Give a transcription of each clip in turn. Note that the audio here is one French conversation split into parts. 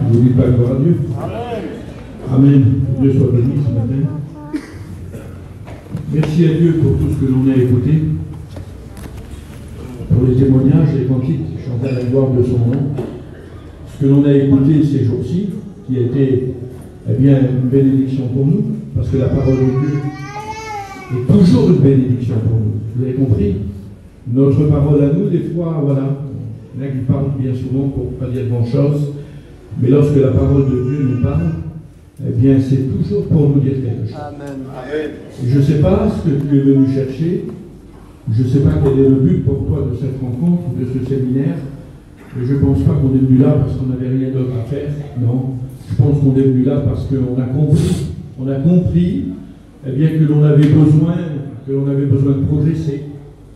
Vous dites pas gloire à Dieu? Amen. Dieu soit béni ce matin. Merci à Dieu pour tout ce que l'on a écouté, pour les témoignages, les cantiques chantés à la gloire de son nom. Ce que l'on a écouté ces jours-ci, qui a été bien une bénédiction pour nous, parce que la parole de Dieu est toujours une bénédiction pour nous. Vous avez compris? Notre parole à nous, des fois, voilà, il y en a qui parlent bien souvent pour ne pas dire grand-chose, mais lorsque la parole de Dieu nous parle, eh bien, c'est toujours pour nous dire quelque chose. Amen. Je ne sais pas ce que tu es venu chercher, je ne sais pas quel est le but pour toi de cette rencontre, de ce séminaire, mais je ne pense pas qu'on est venu là parce qu'on n'avait rien d'autre à faire, non. Je pense qu'on est venu là parce qu'on a compris eh bien, que l'on avait besoin de progresser,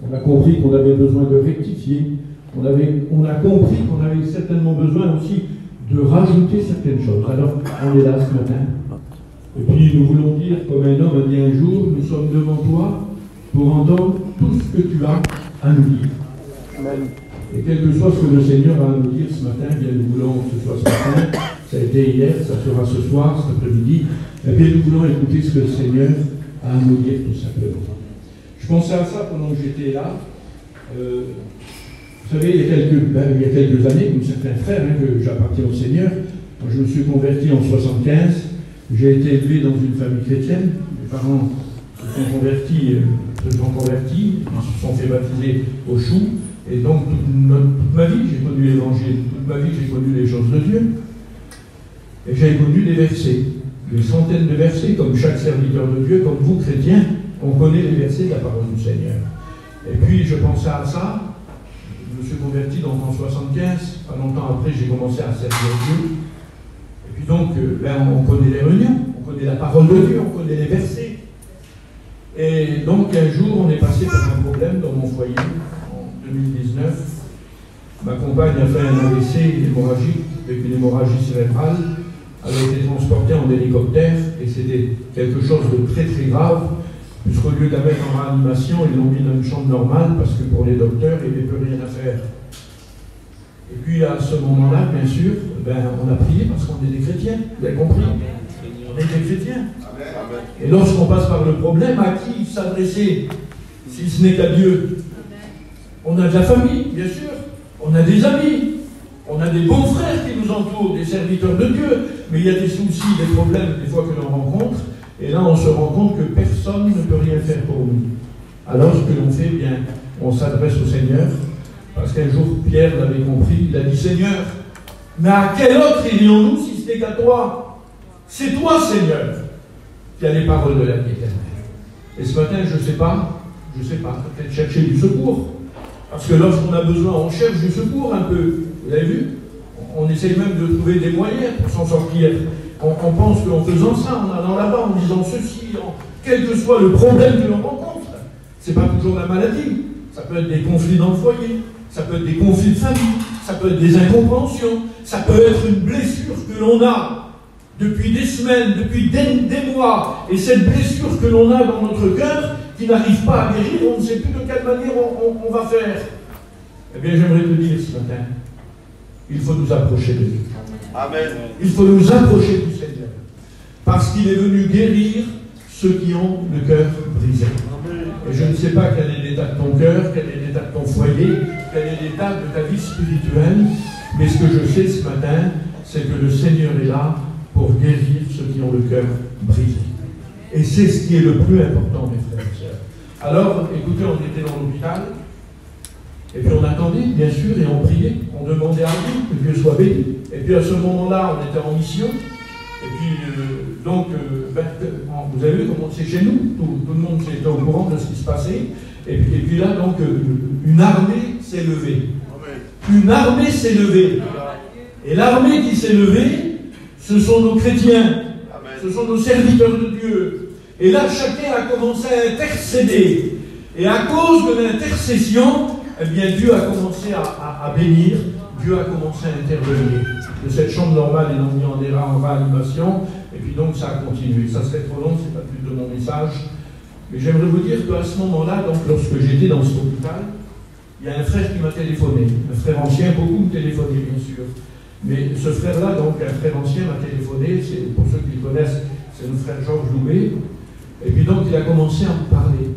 on a compris qu'on avait besoin de rectifier, on a compris qu'on avait certainement besoin aussi de rajouter certaines choses. Alors, on est là ce matin. Et puis, nous voulons dire, comme un homme a dit un jour, nous sommes devant toi pour entendre tout ce que tu as à nous dire. Amen. Et quel que soit ce que le Seigneur a à nous dire ce matin, bien nous voulons que ce soit ce matin, ça a été hier, ça sera ce soir, cet après-midi, et bien nous voulons écouter ce que le Seigneur a à nous dire tout simplement. Je pensais à ça pendant que j'étais là. Vous savez, il y a quelques années, comme certains frères, que j'appartiens au Seigneur, moi, je me suis converti en 75, j'ai été élevé dans une famille chrétienne, mes parents se sont convertis, ils se sont fait baptiser au chou, et donc toute ma vie, j'ai connu l'évangile, toute ma vie, j'ai connu les choses de Dieu, et j'ai connu des versets, des centaines de versets, comme chaque serviteur de Dieu, comme vous, chrétiens, on connaît les versets de la parole du Seigneur. Et puis, je pensais à ça. Je me suis converti donc en 75, pas longtemps après j'ai commencé à servir Dieu. Et puis donc, on connaît les réunions, on connaît la parole de Dieu, on connaît les versets. Et donc un jour, on est passé par un problème dans mon foyer, en 2019. Ma compagne a fait un AVC hémorragique, avec une hémorragie cérébrale. Elle a été transportée en hélicoptère, et c'était quelque chose de très très grave. Puisqu'au lieu de la mettre en réanimation, ils l'ont mis dans une chambre normale parce que pour les docteurs, il n'y avait plus rien à faire. Et puis à ce moment-là, bien sûr, on a prié parce qu'on est des chrétiens. Vous avez compris? On est des chrétiens. Et lorsqu'on passe par le problème, à qui s'adresser si ce n'est qu'à Dieu? On a de la famille, bien sûr. On a des amis. On a des bons frères qui nous entourent, des serviteurs de Dieu. Mais il y a des soucis, des problèmes, des fois que l'on rencontre. Et là, on se rend compte que personne ne peut rien faire pour nous. Alors, ce que l'on fait, bien, on s'adresse au Seigneur, parce qu'un jour, Pierre l'avait compris, il a dit, Seigneur, mais à quel autre irions-nous si ce n'est qu'à toi? C'est toi, Seigneur, qui as les paroles de la vie éternelle. Et ce matin, je ne sais pas, peut-être chercher du secours. Parce que lorsqu'on a besoin, on cherche du secours un peu. Vous avez vu? On essaye même de trouver des moyens pour s'en sortir. On pense qu'en faisant ça, en allant là-bas, en disant ceci, quel que soit le problème que l'on rencontre, ce n'est pas toujours la maladie. Ça peut être des conflits dans le foyer, ça peut être des conflits de famille, ça peut être des incompréhensions, ça peut être une blessure que l'on a depuis des semaines, depuis des mois, et cette blessure que l'on a dans notre cœur, qui n'arrive pas à guérir, on ne sait plus de quelle manière on va faire. Eh bien, j'aimerais te dire ce matin, il faut nous approcher de Dieu. Amen. Il faut nous approcher du Seigneur, parce qu'il est venu guérir ceux qui ont le cœur brisé. Et je ne sais pas quel est l'état de ton cœur, quel est l'état de ton foyer, quel est l'état de ta vie spirituelle, mais ce que je sais ce matin, c'est que le Seigneur est là pour guérir ceux qui ont le cœur brisé. Et c'est ce qui est le plus important, mes frères et sœurs. Alors, écoutez, on était dans l'hôpital, et puis on attendait, bien sûr, et on priait, on demandait à Dieu que Dieu soit béni. Et puis à ce moment-là, on était en mission, et puis vous avez vu comment c'est chez nous, tout le monde était au courant de ce qui se passait, et puis là, donc, une armée s'est levée. Une armée s'est levée. Et l'armée qui s'est levée, ce sont nos chrétiens, ce sont nos serviteurs de Dieu. Et là, chacun a commencé à intercéder. Et à cause de l'intercession, eh bien, Dieu a commencé à bénir, Dieu a commencé à intervenir. De cette chambre normale, ils l'ont mis en réanimation, et puis donc ça a continué. Ça serait trop long, c'est pas plus de mon message. Mais j'aimerais vous dire qu'à ce moment-là, donc lorsque j'étais dans cet hôpital, il y a un frère qui m'a téléphoné, un frère ancien, beaucoup me téléphonaient bien sûr. Mais ce frère-là, donc un frère ancien, m'a téléphoné, c'est pour ceux qui le connaissent, c'est notre frère Georges Loubet. Et puis donc il a commencé à me parler.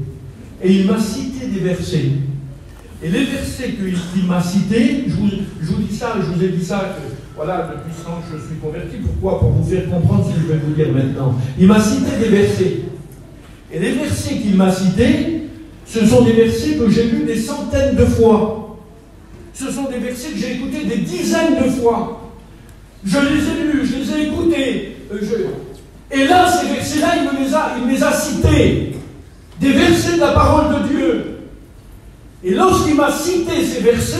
Et il m'a cité des versets. Et les versets qu'il m'a cités, je vous dis ça, je vous ai dit ça, que, voilà, depuis ce temps que je suis converti. Pourquoi? Pour vous faire comprendre ce que je vais vous dire maintenant. Il m'a cité des versets. Et les versets qu'il m'a cités, ce sont des versets que j'ai lus des centaines de fois. Ce sont des versets que j'ai écoutés des dizaines de fois. Je les ai lus, je les ai écoutés. Et là, ces versets-là, il me les a cités. Des versets de la parole de Dieu. Et lorsqu'il m'a cité ces versets,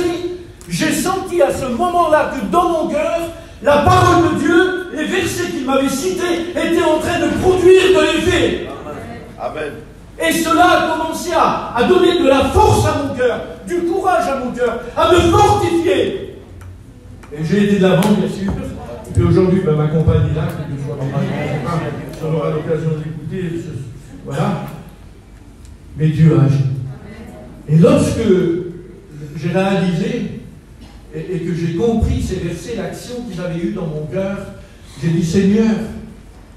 j'ai senti à ce moment-là que dans mon cœur, la parole de Dieu, les versets qu'il m'avait cités, étaient en train de produire de l'effet. Amen. Et cela a commencé à donner de la force à mon cœur, du courage à mon cœur, à me fortifier. Et j'ai été de l'avant, bien sûr. Et puis aujourd'hui, ma compagne est là, que soit on aura l'occasion d'écouter. Voilà. Mais Dieu agit. Et lorsque j'ai réalisé et que j'ai compris ces versets, l'action qu'ils avaient eue dans mon cœur, j'ai dit, Seigneur,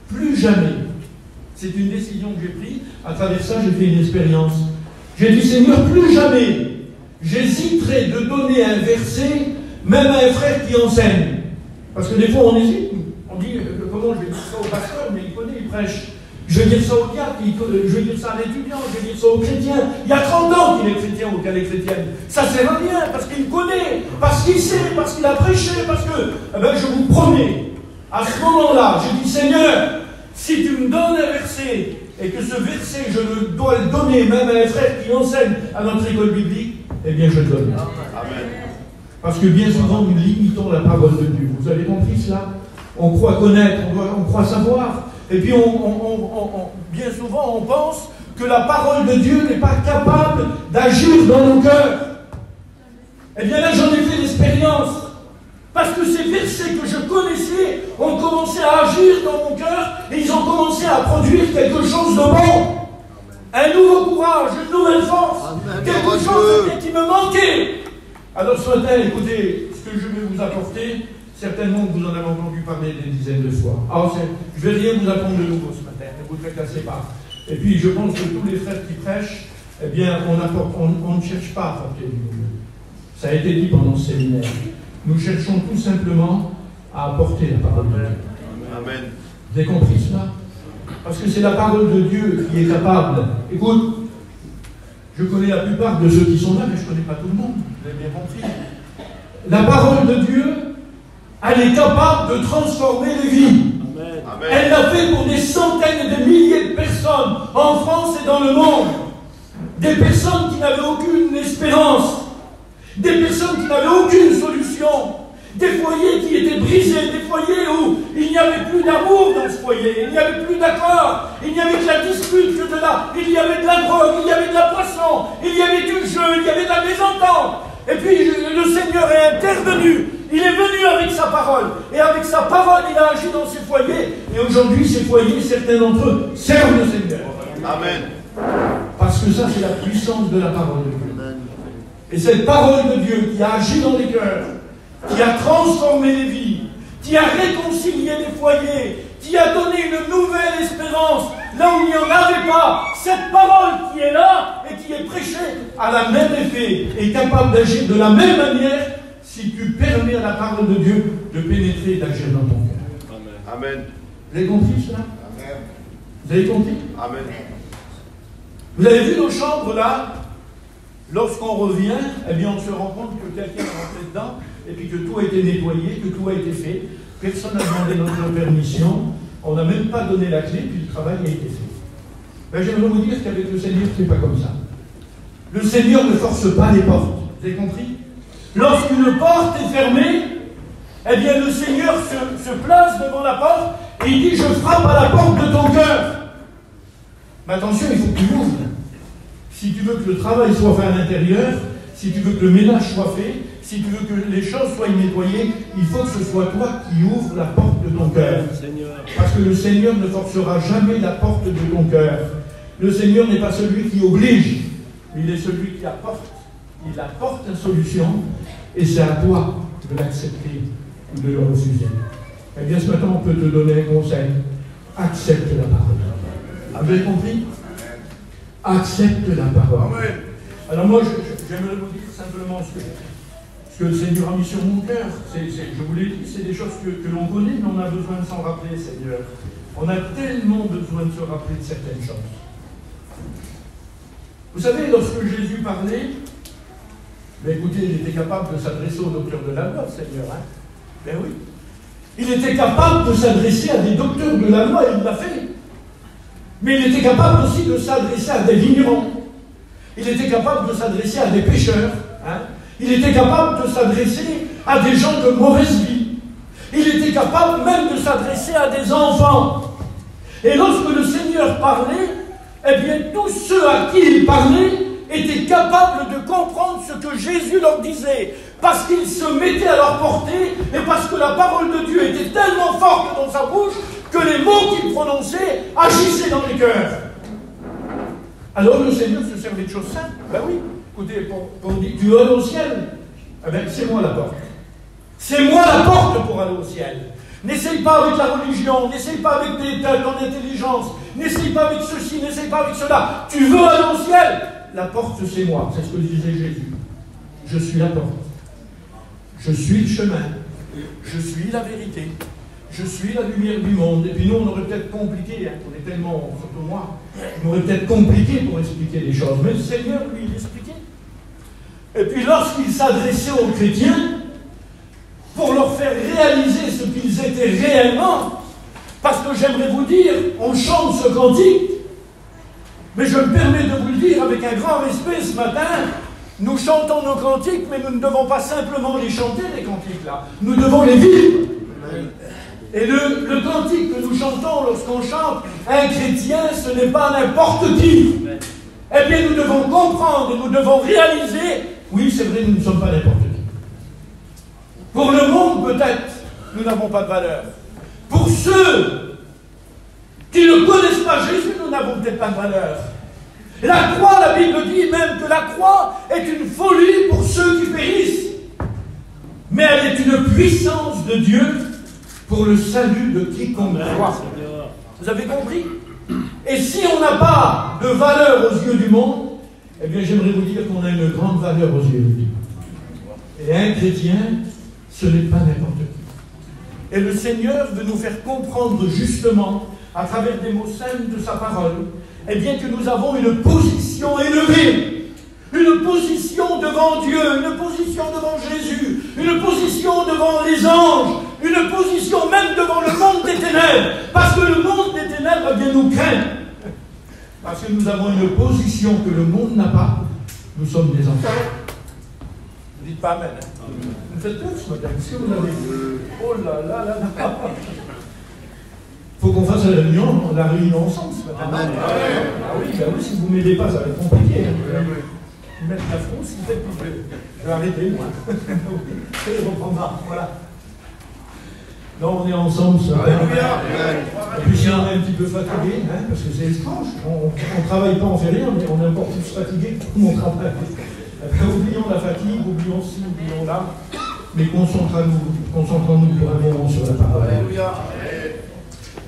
plus jamais. C'est une décision que j'ai prise. À travers ça, j'ai fait une expérience. J'ai dit, Seigneur, plus jamais j'hésiterai de donner un verset, même à un frère qui enseigne. Parce que des fois, on hésite. On dit, comment je vais dire ça au pasteur, mais il connaît, il prêche. Je vais dire ça au diacre, je vais dire ça à l'étudiant, je vais dire ça au chrétien. Il y a 30 ans qu'il est chrétien ou qu'elle est chrétienne. Ça ne sert à rien, parce qu'il connaît, parce qu'il sait, parce qu'il a prêché, parce que, eh ben, je vous promets, à ce moment-là, je dis, Seigneur, si tu me donnes un verset, et que ce verset, je dois le donner même à un frère qui enseigne à notre école biblique, eh bien, je le donne. Amen. Parce que bien souvent, nous limitons la parole de Dieu. Vous avez compris cela? On croit connaître, on croit savoir. Et puis, bien souvent, on pense que la parole de Dieu n'est pas capable d'agir dans nos cœurs. Eh bien là, j'en ai fait l'expérience. Parce que ces versets que je connaissais ont commencé à agir dans mon cœur et ils ont commencé à produire quelque chose de bon. Un nouveau courage, une nouvelle force. Quelque chose qui me manquait. Alors ce matin, écoutez, ce que je vais vous apporter, certainement que vous en avez entendu parler des dizaines de fois. Alors, je ne vais rien vous apprendre de nouveau ce matin, ne vous tracassez pas. Et puis, je pense que tous les frères qui prêchent, eh bien, on ne cherche pas à apporter du nouveau. Ça a été dit pendant ce séminaire. Nous cherchons tout simplement à apporter la parole de Dieu. Amen. Vous avez compris cela? Parce que c'est la parole de Dieu qui est capable. Écoute, je connais la plupart de ceux qui sont là, mais je ne connais pas tout le monde. Vous avez bien compris. La parole de Dieu, elle est capable de transformer les vies. Amen. Elle l'a fait pour des centaines et des milliers de personnes en France et dans le monde. Des personnes qui n'avaient aucune espérance. Des personnes qui n'avaient aucune solution. Des foyers qui étaient brisés. Des foyers où il n'y avait plus d'amour dans ce foyer. Il n'y avait plus d'accord. Il n'y avait que la dispute que de là. Il y avait de la drogue. Il y avait de la poisson. Il y avait du jeu. Il y avait de la mésentente. Et puis le Seigneur est intervenu. Il est venu avec sa parole. Et avec sa parole, il a agi dans ces foyers. Et aujourd'hui, ces foyers, certains d'entre eux servent le Seigneur. Amen. Parce que ça, c'est la puissance de la parole de Dieu. Et cette parole de Dieu qui a agi dans les cœurs, qui a transformé les vies, qui a réconcilié les foyers, qui a donné une nouvelle espérance, là où il n'y en avait pas, cette parole qui est là et qui est prêchée a la même effet, est capable d'agir de la même manière si tu permets à la parole de Dieu de pénétrer et d'agir dans ton cœur. Amen. Vous avez compris cela? Amen. Vous avez compris? Amen. Vous avez vu nos chambres là? Lorsqu'on revient, eh bien on se rend compte que quelqu'un est rentré dedans et puis que tout a été nettoyé, que tout a été fait. Personne n'a demandé notre permission. On n'a même pas donné la clé, puis le travail a été fait. Ben, j'aimerais vous dire qu'avec le Seigneur, ce n'est pas comme ça. Le Seigneur ne force pas les portes. Vous avez compris? Lorsqu'une porte est fermée, eh bien le Seigneur se place devant la porte et il dit, je frappe à la porte de ton cœur. Mais attention, il faut que tu ouvres. Si tu veux que le travail soit fait à l'intérieur, si tu veux que le ménage soit fait, si tu veux que les choses soient nettoyées, il faut que ce soit toi qui ouvres la porte de ton cœur. Parce que le Seigneur ne forcera jamais la porte de ton cœur. Le Seigneur n'est pas celui qui oblige, mais il est celui qui apporte. Il apporte une solution et c'est à toi de l'accepter ou de le refuser. Eh bien, ce matin, on peut te donner un conseil. Accepte la parole. Vous avez compris? Accepte la parole. Amen. Alors moi, j'aimerais vous dire simplement ce que le Seigneur a mis sur mon cœur. Je vous l'ai dit, c'est des choses que l'on connaît, mais on a besoin de s'en rappeler, Seigneur. On a tellement besoin de se rappeler de certaines choses. Vous savez, lorsque Jésus parlait, ben écoutez, il était capable de s'adresser aux docteurs de la loi, Seigneur. Hein? Ben oui. Il était capable de s'adresser à des docteurs de la loi, et il l'a fait. Mais il était capable aussi de s'adresser à des vignerons. Il était capable de s'adresser à des pêcheurs. Hein? Il était capable de s'adresser à des gens de mauvaise vie. Il était capable même de s'adresser à des enfants. Et lorsque le Seigneur parlait, eh bien tous ceux à qui il parlait étaient capables de comprendre ce que Jésus leur disait, parce qu'il se mettait à leur portée, et parce que la parole de Dieu était tellement forte dans sa bouche, que les mots qu'il prononçait agissaient dans les cœurs. Alors le Seigneur se servait de choses simples. Ben oui, écoutez, on dit, tu veux aller au ciel? Eh bien, c'est moi la porte. C'est moi la porte pour aller au ciel. N'essaye pas avec la religion, n'essaye pas avec ton intelligence, n'essaye pas avec ceci, n'essaye pas avec cela. Tu veux aller au ciel? La porte, c'est moi. C'est ce que disait Jésus. Je suis la porte. Je suis le chemin. Je suis la vérité. Je suis la lumière du monde. Et puis nous, on aurait peut-être compliqué, hein, on est tellement, surtout moi, on aurait peut-être compliqué pour expliquer les choses. Mais le Seigneur, lui, il expliquait. Et puis lorsqu'il s'adressait aux chrétiens, pour leur faire réaliser ce qu'ils étaient réellement, parce que j'aimerais vous dire, on chante ce cantique, mais je me permets de vous le dire avec un grand respect ce matin, nous chantons nos cantiques, mais nous ne devons pas simplement les chanter, les cantiques là, nous devons les vivre. Et le cantique que nous chantons lorsqu'on chante un chrétien, ce n'est pas n'importe qui. Eh bien, nous devons comprendre et nous devons réaliser, oui, c'est vrai, nous ne sommes pas n'importe qui. Pour le monde, peut-être, nous n'avons pas de valeur. Pour ceux qui ne connaissent pas Jésus, nous n'avons peut-être pas de valeur. La croix, la Bible dit même que la croix est une folie pour ceux qui périssent. Mais elle est une puissance de Dieu pour le salut de quiconque croit. Vous avez compris? Et si on n'a pas de valeur aux yeux du monde, eh bien j'aimerais vous dire qu'on a une grande valeur aux yeux de Dieu. Et un chrétien, ce n'est pas n'importe qui. Et le Seigneur veut nous faire comprendre justement, à travers des mots simples de sa parole, eh bien que nous avons une position élevée, une position devant Dieu, une position devant Jésus, une position devant les anges, une position même devant le monde des ténèbres, parce que le monde des ténèbres, eh bien, nous craint. Parce que nous avons une position que le monde n'a pas, nous sommes des enfants. Vous dites pas Amen. Vous me faites peur ce matin. Qu'est-ce que vous avez dit? Oh là là là là. Il faut qu'on fasse la réunion ensemble ce matin. Amen. Ah oui, ben oui, si vous ne m'aidez pas, ça va être compliqué. Mettre la fronce, je vais arrêter, moi. Et reprendra. Voilà. Non, on est ensemble ce matin. Et puis si on est un petit peu fatigué, hein, parce que c'est étrange, on ne travaille pas, on ne fait rien, mais on est encore plus fatigué que mon travail. Oublions la fatigue, oublions ci, oublions là, mais concentrons-nous pour un moment sur la parole.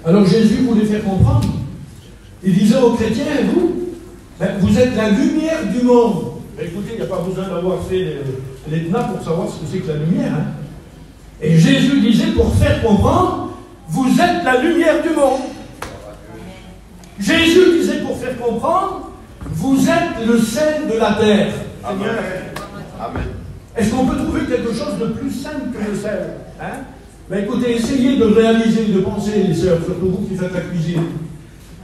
Alors Jésus voulait faire comprendre. Il disait aux chrétiens, vous êtes la lumière du monde. Mais écoutez, il n'y a pas besoin d'avoir fait l'ETNA pour savoir ce que c'est que la lumière. Hein. Et Jésus disait, pour faire comprendre, vous êtes la lumière du monde. Jésus disait, pour faire comprendre, vous êtes le sel de la terre. Amen. Amen. Est-ce qu'on peut trouver quelque chose de plus simple que le sel, hein? Ben écoutez, essayez de réaliser, de penser, les sœurs, surtout vous qui faites la cuisine.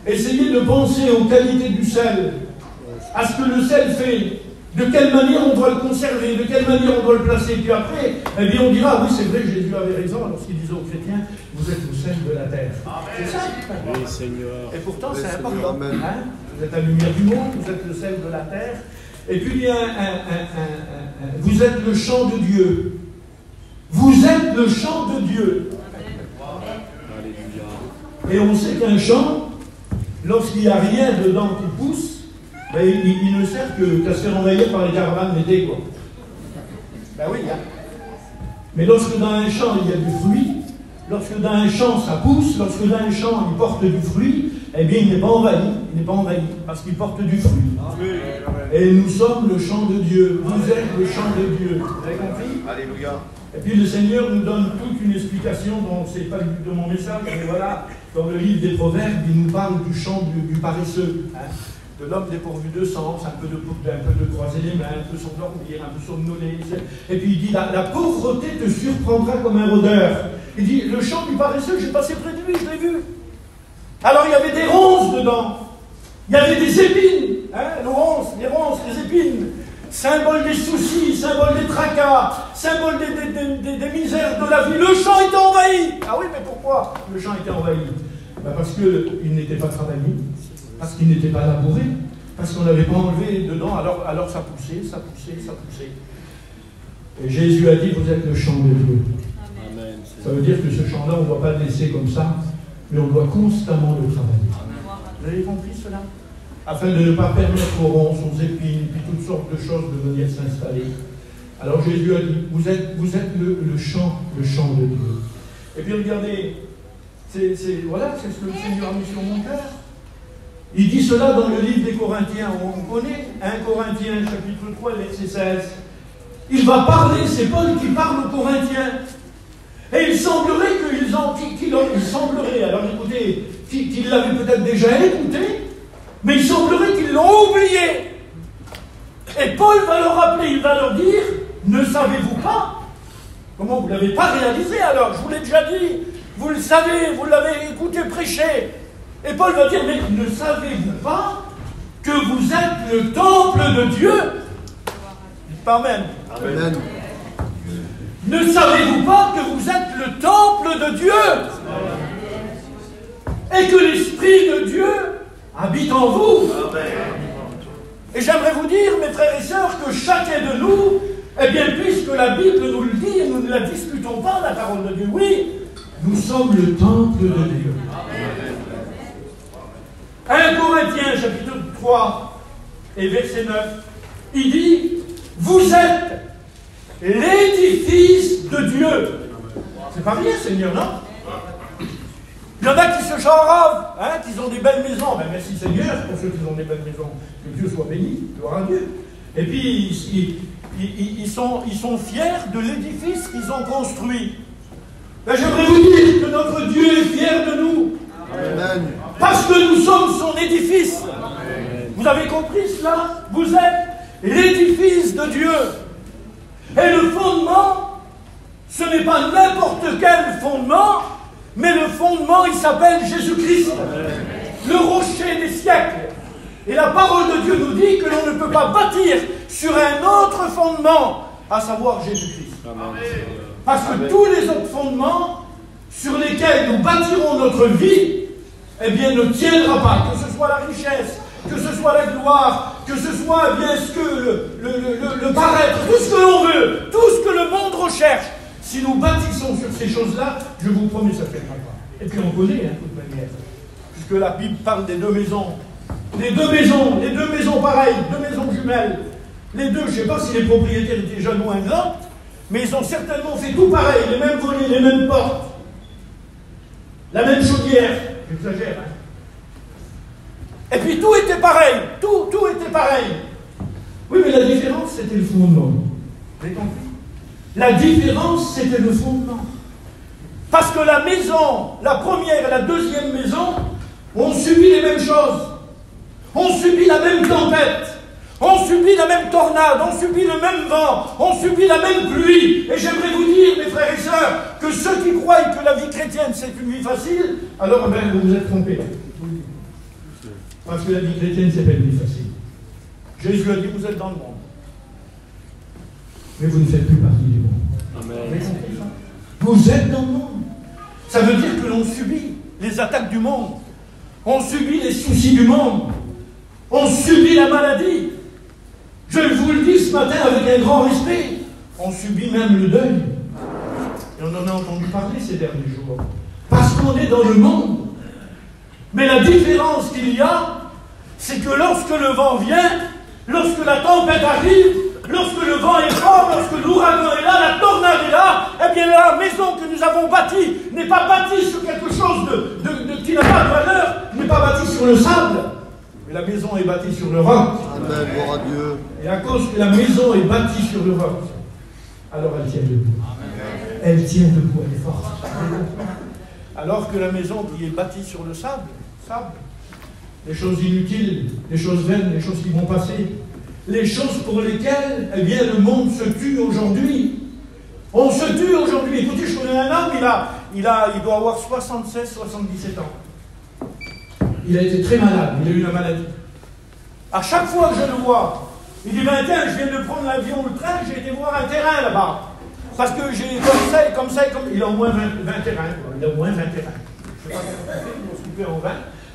Essayez de penser aux qualités du sel, à ce que le sel fait, de quelle manière on doit le conserver, de quelle manière on doit le placer. Puis après, eh bien on dira, oui c'est vrai, Jésus avait raison lorsqu'il disait aux chrétiens, vous êtes le sel de la terre. C'est ça. Oui, Seigneur. Et pourtant c'est important. Hein? Vous êtes la lumière du monde, vous êtes le sel de la terre. Et puis il y a vous êtes le chant de Dieu. Vous êtes le chant de Dieu. Et on sait qu'un champ, lorsqu'il n'y a rien dedans qui pousse, ben, il ne sert qu'à se faire envahir par les caravanes d'été, quoi. Ben oui, hein. Mais lorsque dans un champ il y a du fruit, lorsque dans un champ ça pousse, lorsque dans un champ il porte du fruit, eh bien il n'est pas envahi, parce qu'il porte du fruit. Et nous sommes le champ de Dieu, vous êtes le champ de Dieu. Vous avez compris? Alléluia. Et puis le Seigneur nous donne toute une explication, dont ce n'est pas le but de mon message, mais voilà, dans le livre des Proverbes, il nous parle du champ du paresseux, hein, de l'homme dépourvu de sens, un peu de croiser les mains, un peu s'endormir, un peu somnoler. Et puis il dit, la pauvreté te surprendra comme un rôdeur. Il dit, le champ du paresseux, j'ai passé près de lui, je l'ai vu. Alors il y avait des ronces dedans, il y avait des épines, hein, les ronces, les épines, symbole des soucis, symbole des tracas, symbole des misères de la vie. Le champ était envahi. Ah oui, mais pourquoi le champ était envahi? Parce qu'il n'était pas travaillé, parce qu'il n'était pas labouré, parce qu'on n'avait pas enlevé dedans, alors ça poussait. Et Jésus a dit, vous êtes le champ de Dieu. Amen. Ça veut dire que ce champ-là, on ne doit pas le laisser comme ça, mais on doit constamment le travailler. Vous avez compris cela? Afin de ne pas permettre aux ronces, aux épines, puis toutes sortes de choses de venir s'installer. Alors Jésus a dit, vous êtes le champ de Dieu. Et puis regardez, voilà, c'est ce que le Seigneur a mis sur mon cœur. Il dit cela dans le livre des Corinthiens, on connaît, 1 Corinthiens, chapitre 3, verset 16. Il va parler, c'est Paul qui parle aux Corinthiens. Et il semblerait alors écoutez, qu'ils l'avaient peut-être déjà écouté, mais il semblerait qu'ils l'ont oublié. Et Paul va leur rappeler, il va leur dire, ne savez-vous pas? Comment vous ne l'avez pas réalisé alors? Je vous l'ai déjà dit, vous le savez, vous l'avez écouté prêcher. Et Paul va dire, mais ne savez-vous pas que vous êtes le temple de Dieu? Amen. Amen. Ne savez-vous pas que vous êtes le temple de Dieu? Et que l'Esprit de Dieu habite en vous? Et j'aimerais vous dire, mes frères et sœurs, que chacun de nous, eh bien, puisque la Bible nous le dit, nous ne la disputons pas, la parole de Dieu, oui, nous sommes le temple de Dieu. 1 Corinthiens, chapitre 3, et verset 9, il dit, vous êtes l'édifice de Dieu. C'est pas bien, Seigneur, non? Il y en a qui se charravent, hein, qui ont des belles maisons. Ben, merci Seigneur pour ceux qui ont des belles maisons. Que Dieu soit béni, gloire à Dieu. Et puis, ils sont fiers de l'édifice qu'ils ont construit. Ben, j'aimerais vous dire que notre Dieu est fier de nous. Amen. Parce que nous sommes son édifice. Amen. Vous avez compris cela? Vous êtes l'édifice de Dieu. Et le fondement, ce n'est pas n'importe quel fondement, mais le fondement, il s'appelle Jésus-Christ, le rocher des siècles. Et la parole de Dieu nous dit que l'on ne peut pas bâtir sur un autre fondement, à savoir Jésus-Christ. Parce que tous les autres fondements sur lesquels nous bâtirons notre vie, eh bien, ne tiendra pas, que ce soit la richesse, que ce soit la gloire, que ce soit bien ce que le paraître, tout ce que l'on veut, tout ce que le monde recherche. Si nous bâtissons sur ces choses-là, je vous promets, ça ne tiendra pas. Et puis on connaît, de toute manière, puisque la Bible parle des deux maisons. Les deux maisons pareilles, deux maisons jumelles. Les deux, je ne sais pas si les propriétaires étaient jeunes ou ingrats, mais ils ont certainement fait tout pareil, les mêmes volets, les mêmes portes, la même chaudière, j'exagère, hein. Et puis tout était pareil, tout était pareil. Oui, mais la différence, c'était le fondement. Vous avez compris? La différence, c'était le fondement. Parce que la maison, la première et la deuxième maison, ont subi les mêmes choses. Ont subi la même tempête. Ont subi la même tornade. Ont subi le même vent. Ont subi la même pluie. Et j'aimerais vous dire, mes frères et sœurs, que ceux qui croient que la vie chrétienne, c'est une vie facile, alors ben, vous vous êtes trompés. Parce que la vie chrétienne, c'est pas une vie facile. Jésus a dit, vous êtes dans le monde. Mais vous ne faites plus partie du monde. Amen. Vous êtes dans le monde. Ça veut dire que l'on subit les attaques du monde. On subit les soucis du monde. On subit la maladie. Je vous le dis ce matin avec un grand respect. On subit même le deuil. Et on en a entendu parler ces derniers jours. Parce qu'on est dans le monde. Mais la différence qu'il y a, c'est que lorsque le vent vient, lorsque la tempête arrive, lorsque le vent est fort, lorsque l'ouragan est là, la tornade est là, eh bien la maison que nous avons bâtie n'est pas bâtie sur quelque chose qui n'a pas de valeur, n'est pas bâtie sur le sable, mais la maison est bâtie sur le roc. Amen, gloire à Dieu. Et à cause que la maison est bâtie sur le roc, alors elle tient debout. Elle tient debout, elle est forte. Alors que la maison qui est bâtie sur le sable, les choses inutiles, les choses vaines, les choses qui vont passer, les choses pour lesquelles, eh bien, le monde se tue aujourd'hui. On se tue aujourd'hui. Écoutez, je connais un homme, il doit avoir 76, 77 ans. Il a été très malade, il a eu la maladie. À chaque fois que je le vois, il dit, ben tiens, je viens de prendre l'avion ou le train, j'ai été voir un terrain là-bas. Parce que j'ai comme ça, il a au moins 20 terrains. Il a au moins 20 terrains. Je ne sais pas comment on fait, ils vont se couper en 20,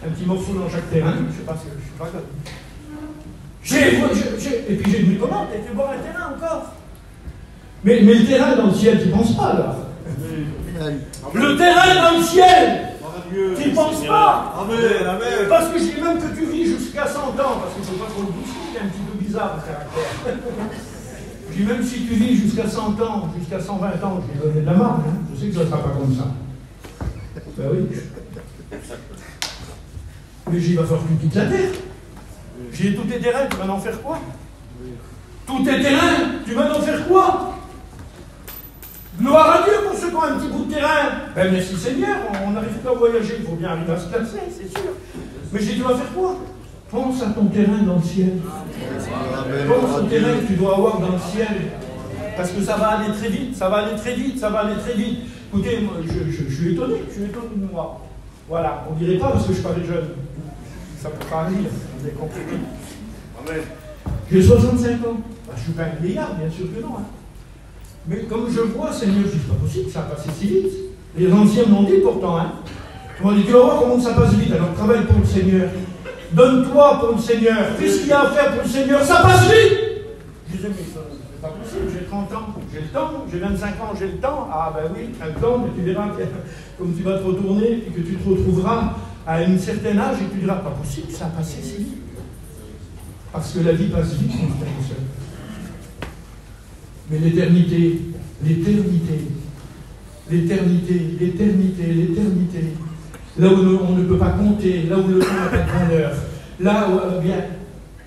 un petit morceau dans chaque terrain, je ne sais pas comme. Et puis j'ai dit, comment tu as été voir un terrain encore? Mais le terrain dans le ciel, tu ne penses pas là. Le terrain dans le ciel, tu ne penses pas. Amen. Parce que je dis même que tu vis jusqu'à 100 ans, parce que je ne sais pas trop le bousculer, il est un petit peu bizarre le caractère. Je dis même si tu vis jusqu'à 100 ans, jusqu'à 120 ans, je vais donner de la marque, hein. Je sais que ça ne sera pas comme ça. Ben oui. Mais il va falloir que tu quittes la terre. J'ai tous tes terrains, tu vas en faire quoi? Tous tes terrains, tu vas en faire quoi? Gloire à Dieu pour ceux qui ont un petit bout de terrain. Ben merci Seigneur, on n'arrive pas à voyager, il faut bien arriver à se placer, c'est sûr. Mais j'ai dit, tu vas faire quoi? Pense à ton terrain dans le ciel. Pense au terrain que tu dois avoir dans le ciel. Parce que ça va aller très vite, ça va aller très vite, ça va aller très vite. Écoutez, moi, je suis étonné de moi. Voilà, on ne dirait pas parce que je parais jeune. Ça peut pas arriver, vous avez compris. Amen. J'ai 65 ans. Ben, je ne suis pas un vieillard, bien sûr que non. Hein. Mais comme je vois, Seigneur, je dis, c'est pas possible, ça a passé si vite. Les anciens m'ont dit pourtant, hein. Ils m'ont dit, tu vas voir comment ça passe vite, alors travaille pour le Seigneur. Donne-toi pour le Seigneur. Fais ce qu'il y a à faire pour le Seigneur, ça passe vite. Je disais, mais c'est pas possible, j'ai 30 ans, j'ai le temps, j'ai 25 ans, j'ai le temps. Ah ben oui, tu as le temps, mais tu verras que, comme tu vas te retourner et que tu te retrouveras à un certain âge et tu diras, pas possible, ça a passé si vite. Parce que la vie passe vite, mon frère et soeur. Mais l'éternité, là où on ne peut pas compter, là où le temps n'a pas de grandeur, là où, bien,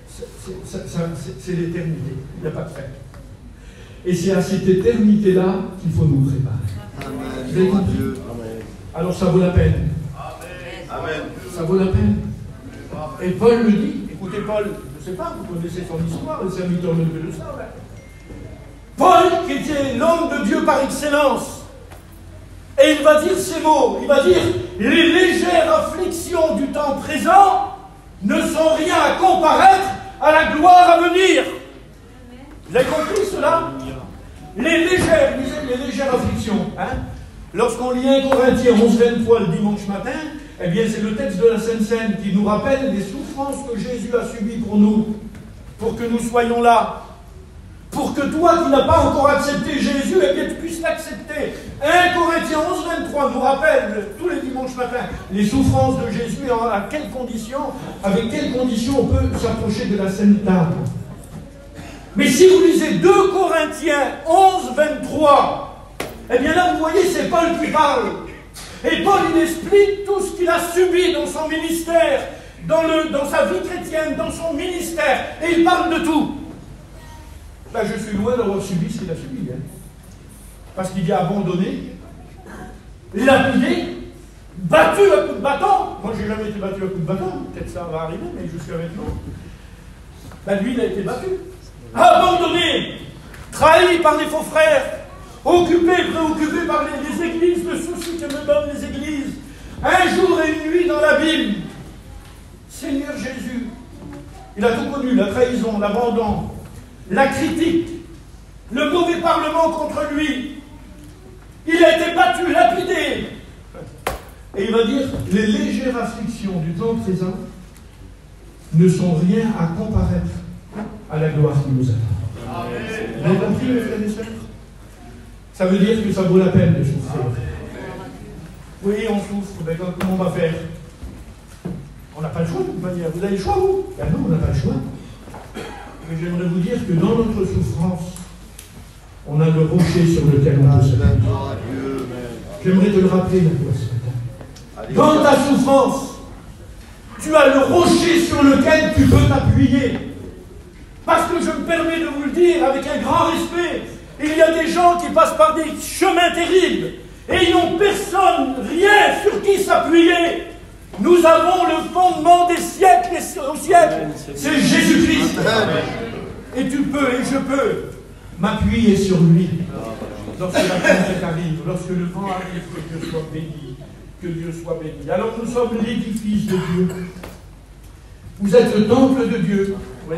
c'est l'éternité, il n'y a pas de fait. Et c'est à cette éternité-là qu'il faut nous préparer. Vous avez compris? Alors ça vaut la peine. Amen. Ça vaut la peine. Et Paul le dit, écoutez Paul, je ne sais pas, vous connaissez son histoire, le serviteur de Dieu le savent. Paul, qui était l'homme de Dieu par excellence, et il va dire ces mots, il va dire, les légères afflictions du temps présent ne sont rien à comparaître à la gloire à venir. Vous avez compris cela? Les légères afflictions. Hein? Lorsqu'on lit 1 Corinthiens 11-23 le dimanche matin, eh bien c'est le texte de la Sainte Seine qui nous rappelle les souffrances que Jésus a subies pour nous, pour que nous soyons là. Pour que toi qui n'as pas encore accepté Jésus, eh bien tu puisses l'accepter. 1 Corinthiens 11-23 nous rappelle tous les dimanches matins les souffrances de Jésus et à quelles conditions, avec quelles conditions on peut s'approcher de la Sainte Table. Mais si vous lisez 2 Corinthiens 11-23, eh bien là vous voyez c'est Paul qui parle. Et Paul il explique tout ce qu'il a subi dans son ministère, dans sa vie chrétienne, dans son ministère. Et il parle de tout. Là, je suis loin d'avoir subi ce qu'il a subi. Hein. Parce qu'il est abandonné, lapidé, battu à coups de bâton. Moi, je n'ai jamais été battu à coups de bâton. Peut-être ça va arriver, mais jusqu'à maintenant. Ben, lui, il a été battu. Abandonné, trahi par des faux frères, préoccupé par les églises, le souci que me donnent les églises. Un jour et une nuit dans l'abîme. Seigneur Jésus, il a tout connu, la trahison, l'abandon, la critique, le mauvais parlement contre lui. Il a été battu, lapidé. Et il va dire, les légères afflictions du temps présent ne sont rien à comparaître à la gloire qui nous attend. Vous avez compris, mes frères et sœurs? Ça veut dire que ça vaut la peine de souffrir. Oui, on souffre, mais comment on va faire? On n'a pas le choix de toute manière. Vous avez le choix, vous? Ben non, on n'a pas le choix. Mais j'aimerais vous dire que dans notre souffrance, on a le rocher sur lequel on peut s'appuyer. J'aimerais te le rappeler, la foi, ce matin. Dans ta souffrance, tu as le rocher sur lequel tu peux t'appuyer. Parce que je me permets de vous le dire avec un grand respect, il y a des gens qui passent par des chemins terribles et ils n'ont personne, rien sur qui s'appuyer. Nous avons le fondement des siècles au siècle. C'est Jésus-Christ. Et tu peux, et je peux m'appuyer sur lui. Lorsque la tempête arrive, lorsque le vent arrive, que Dieu soit béni. Que Dieu soit béni. Alors nous sommes l'édifice de Dieu. Vous êtes le temple de Dieu. Oui.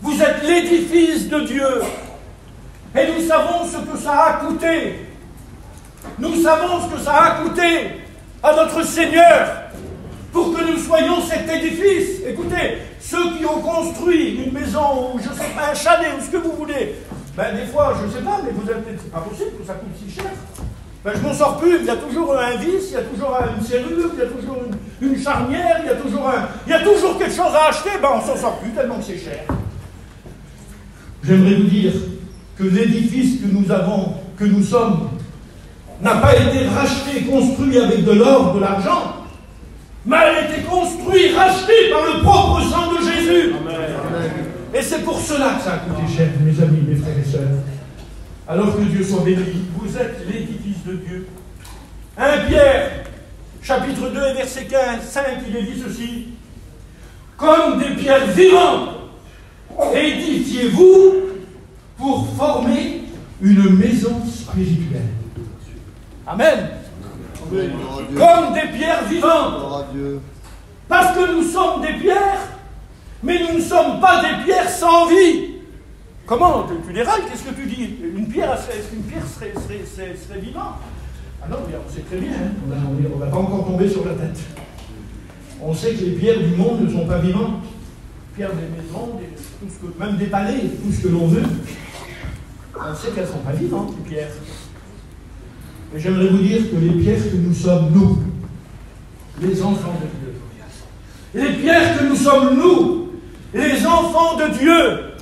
Vous êtes l'édifice de Dieu. Et nous savons ce que ça a coûté. Nous savons ce que ça a coûté à notre Seigneur pour que nous soyons cet édifice. Écoutez, ceux qui ont construit une maison ou je ne sais pas, un chalet ou ce que vous voulez, ben des fois, je ne sais pas, mais vous êtes c'est pas possible que ça coûte si cher. Ben, je m'en sors plus, il y a toujours un vis, il y a toujours une serrure, il y a toujours une charnière, il y a toujours quelque chose à acheter, ben on s'en sort plus tellement que c'est cher. J'aimerais vous dire que l'édifice que nous avons, que nous sommes, n'a pas été racheté, construit avec de l'or, de l'argent, mais elle a été construite, rachetée par le propre sang de Jésus. Amen. Et c'est pour cela que ça a coûté cher, mes amis, mes frères et sœurs. Alors que Dieu soit béni, vous êtes l'édifice de Dieu. 1 Pierre, chapitre 2 et verset 5, il est dit ceci. Comme des pierres vivantes, édifiez-vous pour former une maison spirituelle. Amen. Comme des pierres vivantes. Parce que nous sommes des pierres, mais nous ne sommes pas des pierres sans vie. Comment? Tu dérailles, qu'est-ce que tu dis? Une pierre, est-ce qu'une pierre serait vivante? Ah non, mais on sait très bien, hein. On ne va pas encore tomber sur la tête. On sait que les pierres du monde ne sont pas vivantes. Les pierres des maisons, même des palais, tout ce que l'on veut. On sait qu'elles ne sont pas vivantes, les pierres. Et j'aimerais vous dire que les pierres que nous sommes, nous, les enfants de Dieu, les pierres que nous sommes, nous, les enfants de Dieu,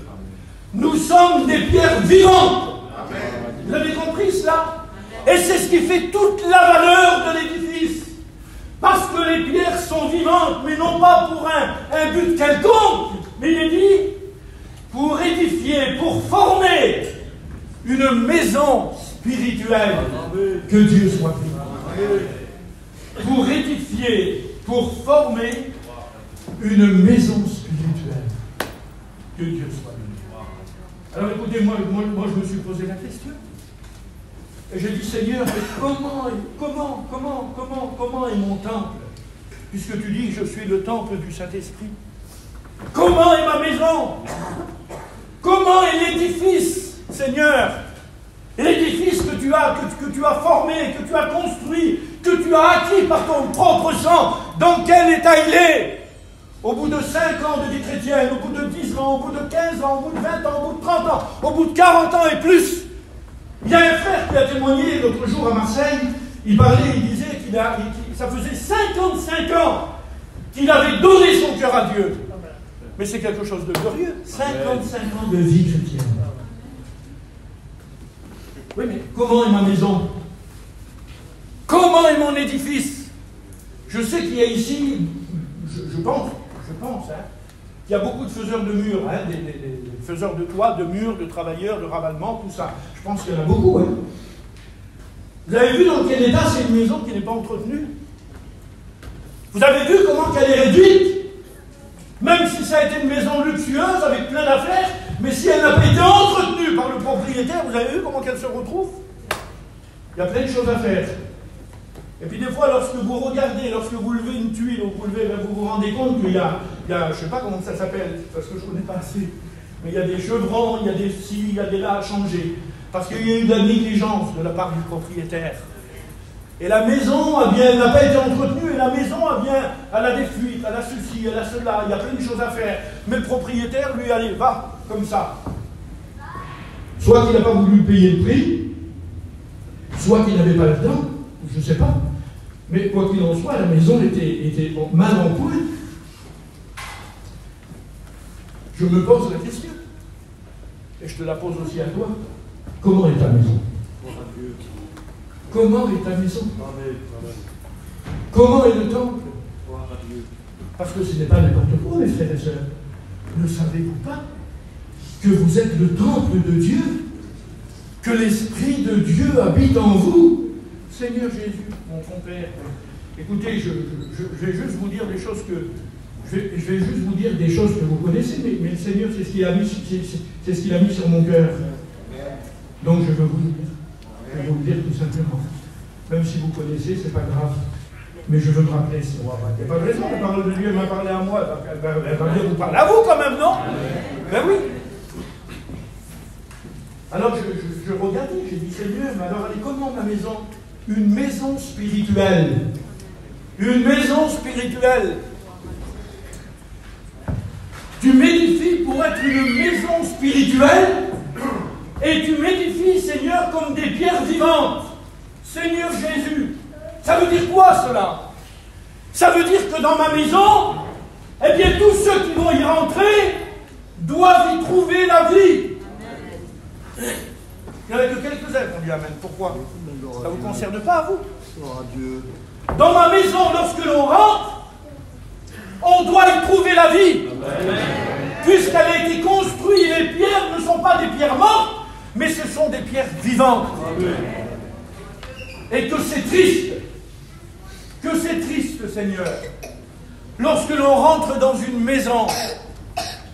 nous sommes des pierres vivantes. Amen. Vous avez compris cela? Et c'est ce qui fait toute la valeur de l'édifice. Parce que les pierres sont vivantes, mais non pas pour un but quelconque, mais il est dit pour édifier, pour former une maison spirituelle. Que Dieu soit béni. Pour édifier, pour former une maison spirituelle. Que Dieu soit béni. Alors écoutez, moi je me suis posé la question. Et j'ai dit, Seigneur, mais comment est mon temple? Puisque tu dis, je suis le temple du Saint-Esprit. Comment est ma maison? Comment est l'édifice, Seigneur? L'édifice que tu as formé, que tu as construit, que tu as acquis par ton propre sang, dans quel état il est? Au bout de 5 ans de vie chrétienne, au bout de 10 ans, au bout de 15 ans, au bout de 20 ans, au bout de 30 ans, au bout de 40 ans et plus. Il y a un frère qui a témoigné l'autre jour à Marseille, il parlait, il disait ça faisait 55 ans qu'il avait donné son cœur à Dieu. Mais c'est quelque chose de glorieux, 55 ans de vie chrétienne. Oui, mais comment est ma maison? Comment est mon édifice? Je sais qu'il y a ici, je pense, qu'il y a beaucoup de faiseurs de murs, hein, des faiseurs de toits, de murs, de travailleurs, de ravalements, tout ça. Je pense qu'il y en a beaucoup. Hein. Vous avez vu dans quel état c'est une maison qui n'est pas entretenue? Vous avez vu comment qu'elle est réduite? Même si ça a été une maison luxueuse avec plein d'affaires, mais si elle n'a pas été entretenue par le propriétaire, vous avez vu comment qu'elle se retrouve? Il y a plein de choses à faire. Et puis des fois, lorsque vous regardez, lorsque vous levez une tuile, vous vous rendez compte qu'il y a, je ne sais pas comment ça s'appelle, parce que je ne connais pas assez, mais il y a des chevrons, il y a des ci, il y a des là à changer. Parce qu'il y a eu de la négligence de la part du propriétaire. Et la maison n'a pas été entretenue, et la maison elle a des fuites, elle a ceci, elle a cela, il y a plein de choses à faire. Mais le propriétaire, lui, allez, va, comme ça. Soit qu'il n'a pas voulu payer le prix, soit qu'il n'avait pas le temps, je ne sais pas. Mais quoi qu'il en soit, la maison était mal en point. Je me pose la question. et je te la pose aussi à toi. Comment est ta maison? Comment est ta maison? Comment est le temple? Parce que ce n'est pas n'importe quoi, mes frères et sœurs. Ne savez-vous pas que vous êtes le temple de Dieu? Que l'Esprit de Dieu habite en vous? Seigneur Jésus, mon Père, écoutez, je vais juste vous dire des choses que je vais juste vous dire des choses que vous connaissez, mais le Seigneur, c'est ce qu'il a mis, c'est ce qu'il a mis sur mon cœur. Donc je veux vous le dire. Je vais vous le dire tout simplement. Même si vous connaissez, c'est pas grave. Mais je veux me rappeler, c'est moi. Il n'y a pas de raison, la parole de Dieu m'a parlé à moi. Elle va bien vous parler à vous quand même, non? Ben oui. Alors je regardais, j'ai dit, Seigneur, mais alors elle est comment ma maison? Une maison spirituelle. Une maison spirituelle. Tu m'édifies pour être une maison spirituelle et tu m'édifies, Seigneur, comme des pierres vivantes. Seigneur Jésus, ça veut dire quoi cela? Ça veut dire que dans ma maison, eh bien tous ceux qui vont y rentrer doivent y trouver la vie. Il n'y en a que quelques-uns qu'on dit Amen. Pourquoi? Ça ne vous concerne pas à vous. Dans ma maison, lorsque l'on rentre, on doit y trouver la vie. Puisqu'elle a été construite, les pierres ne sont pas des pierres mortes, mais ce sont des pierres vivantes. Et que c'est triste, Seigneur, lorsque l'on rentre dans une maison,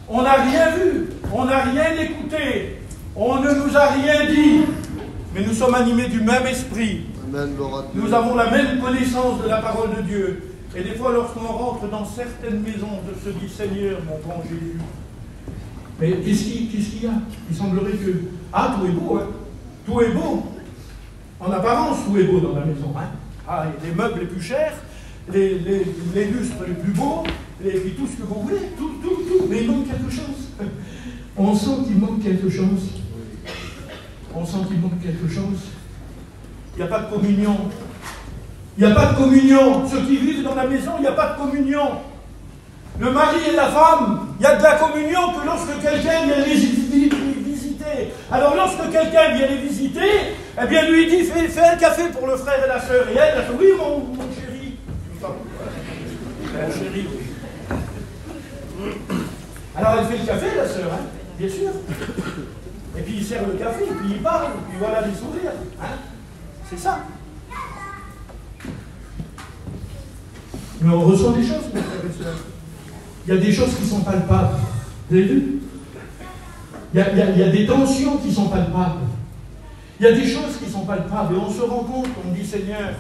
on n'a rien vu, on n'a rien écouté, on ne nous a rien dit, mais nous sommes animés du même esprit. Amen, nous avons la même connaissance de la parole de Dieu. Et des fois, lorsqu'on rentre dans certaines maisons, on se dit, Seigneur, mon bon Jésus, mais qu'est-ce qu'il y a? Il semblerait que... Ah, tout est beau, hein? Tout est beau. En apparence, tout est beau dans la maison, hein? Ah, les meubles les plus chers, les lustres les plus beaux, et puis tout ce que vous voulez, tout. Mais il manque quelque chose. On sent qu'il manque quelque chose. On sent qu'il manque quelque chose. Il n'y a pas de communion. Il n'y a pas de communion. Ceux qui vivent dans la maison, il n'y a pas de communion. Le mari et la femme, il y a de la communion que lorsque quelqu'un vient les visiter. Alors lorsque quelqu'un vient les visiter, eh bien lui dit, fais un café pour le frère et la sœur. Et elle dit, oui mon chéri. Mon chéri, oui. Alors elle fait le café, la sœur, hein, bien sûr. Et puis il sert le café, et puis il parle, et puis voilà les sourires. Hein. C'est ça. Mais on ressent des choses, mes frères et sœurs. Il y a des choses qui sont palpables. Vous avez vu? Il y a des tensions qui sont palpables. Il y a des choses qui sont palpables. Et on se rend compte, on dit, Seigneur,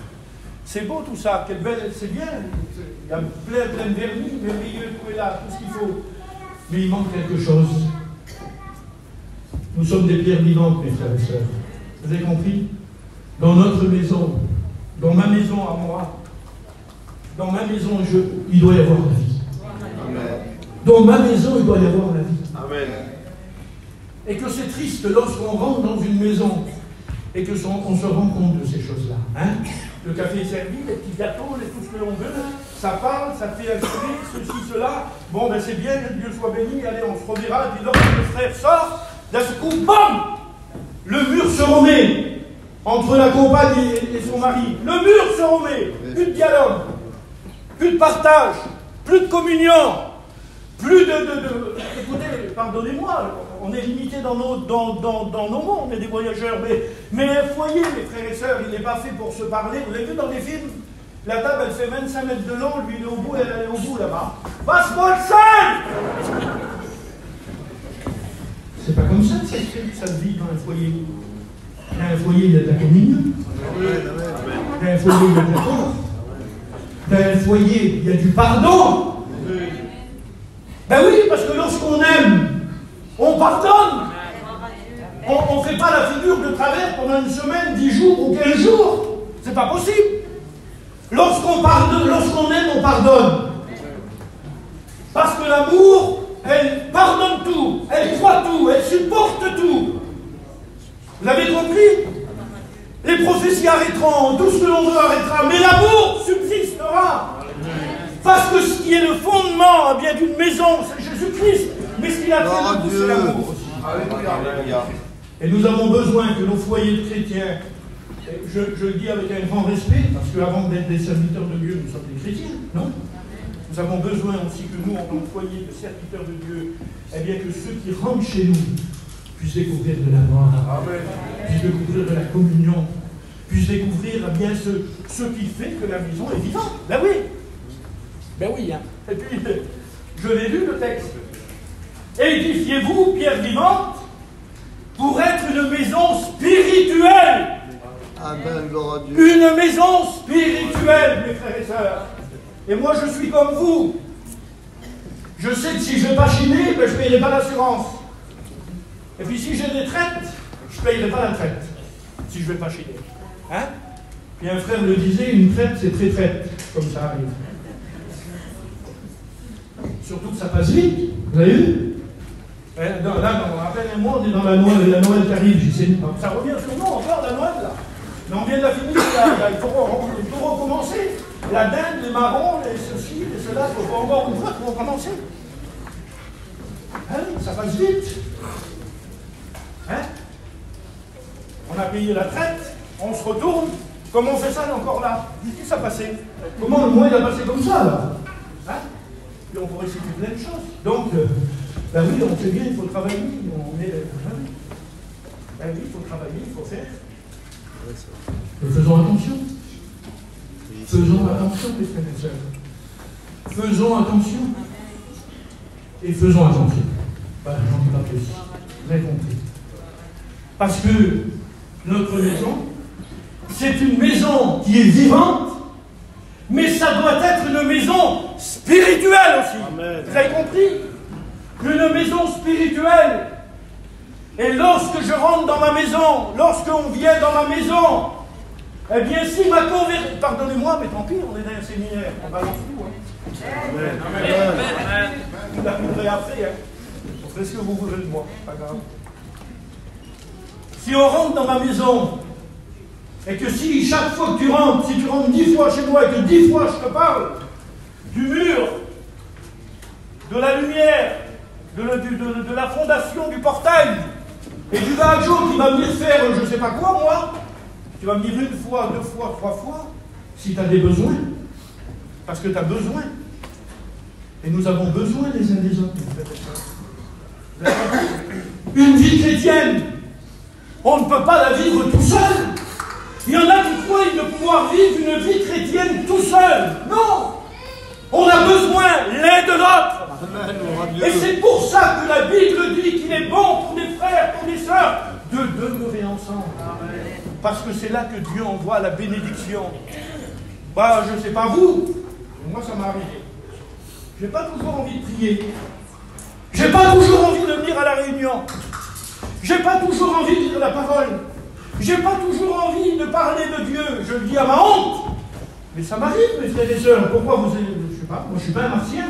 c'est beau tout ça, quelle belle, c'est bien. Il y a plein de vernis, merveilleux, tout est là, tout ce qu'il faut. Mais il manque quelque chose. Nous sommes des pierres vivantes, mes frères et sœurs. Vous avez compris? Dans notre maison, dans ma maison à moi, dans ma maison, il doit y avoir la vie. Amen. Dans ma maison, il doit y avoir la vie. Amen. Et que c'est triste lorsqu'on rentre dans une maison et qu'on se rend compte de ces choses-là. Hein? Le café est servi, les petits gâteaux, tout ce que l'on veut, ça parle, ça fait un sourire, ceci, cela. Bon, ben c'est bien, que Dieu soit béni, allez, on se reverra. Et puis lorsque le frère sort, d'un coup, bam! Le mur se remet entre la compagne et son mari. Le mur se remet. Plus de dialogue, plus de partage, plus de communion, plus de... Écoutez, pardonnez-moi, on est limité dans nos mondes, on est des voyageurs, mais un foyer, mes frères et sœurs, il n'est pas fait pour se parler. Vous avez vu dans les films, la table, elle fait 25 mètres de long, lui, il est au bout, elle est au bout, là-bas. Passe-moi le sel! C'est pas comme ça que ça se vit dans un foyer. Dans un foyer, il y a de la communion. Dans un foyer, il y a de l'accord. Dans un foyer, il y a du pardon. Ben oui, parce que lorsqu'on aime, on pardonne. On ne fait pas la figure de travers pendant une semaine, 10 jours ou 15 jours. C'est pas possible. Lorsqu'on aime, on pardonne. Parce que l'amour, elle pardonne tout, elle croit tout, elle supporte tout. Vous avez compris? Les prophéties arrêteront, tout ce que l'on veut arrêtera, mais l'amour subsistera. Parce que ce qui est le fondement bien d'une maison, c'est Jésus-Christ. Mais ce qu'il a fait de nous, c'est l'amour aussi. Alléluia. Et nous avons besoin que nos foyers de chrétiens, je le dis avec un grand respect, parce qu'avant d'être des serviteurs de Dieu, nous sommes des chrétiens, non? Nous avons besoin aussi que nous, en tant que foyer de serviteurs de Dieu, eh bien que ceux qui rentrent chez nous puissent découvrir de la mort, puissent découvrir de la communion, puissent découvrir eh bien ce qui fait que la maison est vivante. Ben oui! Ben oui, hein. Et puis, je l'ai lu le texte. Édifiez-vous, pierre vivante, pour être une maison spirituelle. Amen, gloire à Dieu. Une maison spirituelle, mes frères et sœurs. Et moi, je suis comme vous. Je sais que si je ne vais pas chiner, ben, je ne payerai pas l'assurance. Et puis si j'ai des traites, je ne payerai pas la traite. Si je ne vais pas chiner. Hein? Puis un frère le disait, une traite, c'est très traite. Comme ça arrive. Surtout que ça passe vite. Vous avez vu? Là, à peine un mois, on est dans la Noël qui arrive. Ça revient sur nous encore, la Noël, là. Mais on vient de la finir, il faut recommencer. La dinde, les marrons, les ceci, les cela, il faut encore une fois pour recommencer. Hein? Ça passe vite. Hein? On a payé la traite, on se retourne. Comment on fait ça encore là? Qu'est-ce que ça passait? Comment le mois il a passé comme ça là? Hein? Et on pourrait citer plein de choses. Donc, ben oui, on sait bien, il faut travailler. Ben oui, il faut travailler, il faut faire. Faisons attention. Faisons attention, mes frères et sœurs. Faisons attention. Et faisons attention. Ben, j'en dis pas plus. Vous avez compris. Parce que notre maison, c'est une maison qui est vivante, mais ça doit être une maison spirituelle aussi. Amen. Vous avez compris? Une maison spirituelle. Et lorsque je rentre dans ma maison, lorsqu'on vient dans ma maison, eh bien, si ma conversion... Pardonnez-moi, mais tant pis, on est dans un séminaire, on balance tout. Hein. Amen. Amen. Vous l'apprendrez après, hein. Vous ferez ce que vous voudrez de moi, pas grave. Si on rentre dans ma maison, et que si chaque fois que tu rentres, si tu rentres 10 fois chez moi, et que 10 fois je te parle du mur, de la lumière, de la fondation du portail, et du bajo qui va venir faire je ne sais pas quoi, moi, tu vas me dire 1 fois, 2 fois, 3 fois, si tu as des besoins, parce que tu as besoin. Et nous avons besoin les uns des autres. Une vie chrétienne, on ne peut pas la vivre tout seul. Il y en a qui croient de pouvoir vivre une vie chrétienne tout seul. Non! On a besoin l'un de l'autre. Et c'est pour ça que la Bible dit qu'il est bon pour les frères, pour les sœurs, de demeurer ensemble. Parce que c'est là que Dieu envoie la bénédiction. Bah, je ne sais pas vous, mais moi ça m'est arrivé. Je n'ai pas toujours envie de prier. Je n'ai pas toujours envie de venir à la réunion. Je n'ai pas toujours envie de lire la parole. Je n'ai pas toujours envie de parler de Dieu. Je le dis à ma honte. Mais ça m'arrive, mes frères et sœurs. Pourquoi vous êtes... Je ne sais pas. Moi, je suis pas un martien.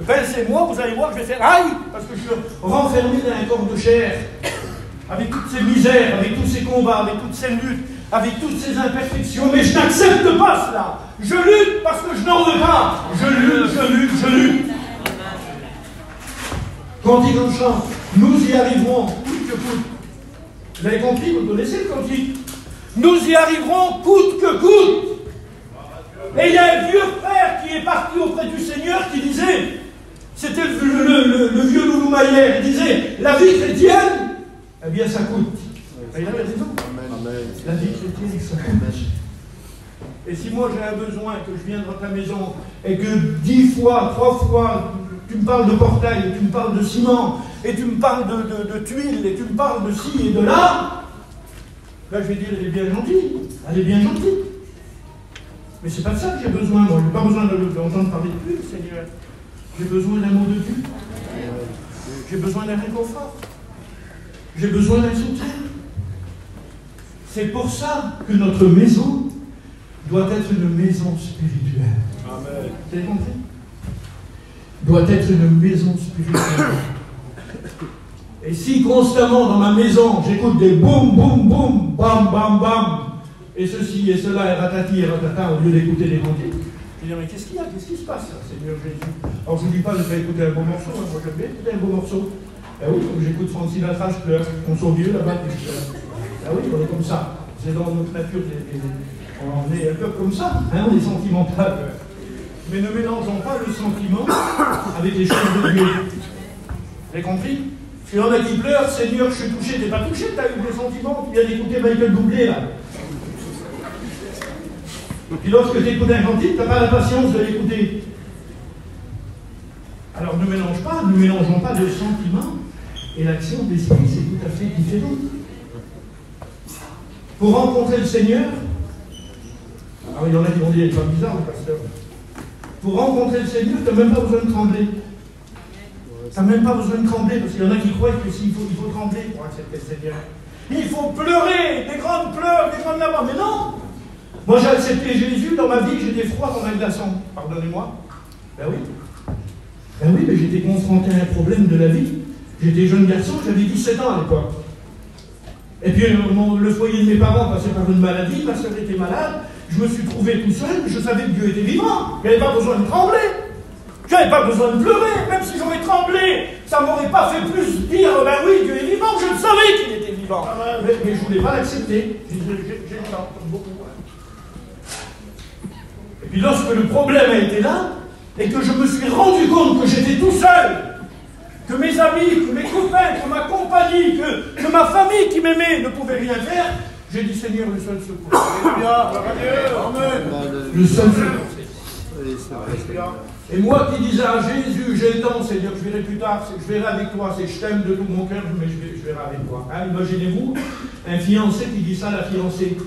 Pincez-moi, vous allez voir, je vais faire aïe. Parce que je suis renfermé dans un corps de chair. Avec toutes ces misères, avec tous ces combats, avec toutes ces luttes, avec toutes ces imperfections. Mais je n'accepte pas cela. Je lutte parce que je n'en veux pas. Je lutte, je lutte, je lutte. Cantique on chante, nous y arriverons coûte que coûte. Vous avez compris, vous connaissez le cantique. Nous y arriverons coûte que coûte. Et il y a un vieux frère qui est parti auprès du Seigneur qui disait, c'était le vieux Loulou Maillère, il disait, la vie chrétienne, eh bien ça coûte. Et il avait raison. La vie chrétienne, ça coûte. Et si moi j'ai un besoin, que je viens dans ta maison, et que 10 fois, 3 fois, tu me parles de portail, et tu me parles de ciment, et tu me parles de tuiles, et tu me parles de ci et de là, là je vais dire, elle est bien gentille, elle est bien gentille. Mais c'est pas de ça que j'ai besoin, moi. Je n'ai pas besoin d'entendre parler de lui, Seigneur. J'ai besoin d'un mot de Dieu. J'ai besoin d'un réconfort. J'ai besoin d'un soutien. C'est pour ça que notre maison doit être une maison spirituelle. Amen. Vous avez compris? Doit être une maison spirituelle. Et si constamment dans ma maison, j'écoute des boum, boum, boum, bam, bam, bam, et ceci et cela, et ratati et ratata, au lieu d'écouter des cantiques, je dis, mais qu'est-ce qu'il y a? Qu'est-ce qui se passe, là, Seigneur Jésus? Alors je ne vous dis pas de faire écouter un beau morceau, moi j'aime bien écouter un beau morceau. Ah oui, comme j'écoute Frank Sinatra, je pleure. On sont vieux là-bas, puis je pleure. Ah oui, on est comme ça. C'est dans notre nature. On est un peu comme ça, hein, on est sentimental. Mais ne mélangeons pas le sentiment avec les choses de Dieu. Vous avez compris? Parce qu'il y en a qui pleurent, Seigneur, je suis touché. T'es pas touché, t'as eu des sentiments. Tu viens d'écouter Michael Bublé, là. Puis lorsque tu écoutes un cantique, tu n'as pas la patience de l'écouter. Alors ne mélangeons pas le sentiment et l'action de l'esprit, c'est tout à fait différent. Pour rencontrer le Seigneur, alors il y en a qui vont dire, il n'est pas bizarre le pasteur. Pour rencontrer le Seigneur, tu n'as même pas besoin de trembler. Tu n'as même pas besoin de trembler, parce qu'il y en a qui croient que il faut trembler pour accepter le Seigneur. Il faut pleurer, des grandes pleurs, des grandes larmes. Mais non! Moi j'ai accepté Jésus dans ma vie, j'étais froid comme un glaçon. Pardonnez-moi. Ben oui. Ben oui, mais j'étais confronté à un problème de la vie. J'étais jeune garçon, j'avais 17 ans à l'époque. Et puis le foyer de mes parents passait par une maladie, ma soeur était malade, je me suis trouvé tout seul, je savais que Dieu était vivant. Je n'avais pas besoin de trembler. Je n'avais pas besoin de pleurer, même si j'aurais tremblé, ça ne m'aurait pas fait plus dire, ben oui, Dieu est vivant, je le savais qu'il était vivant. Mais je ne voulais pas l'accepter. J'ai le temps, comme beaucoup. Et puis lorsque le problème a été là, et que je me suis rendu compte que j'étais tout seul, que mes amis, que mes copains, que ma compagnie, que ma famille qui m'aimait ne pouvait rien faire, j'ai dit Seigneur, le seul secours. Le seul secours. Et moi qui disais à Jésus, j'ai le temps, Seigneur, je verrai plus tard, je verrai avec toi, c'est je t'aime de tout mon cœur, mais je verrai avec toi. Hein, imaginez-vous, un fiancé qui dit ça à la fiancée.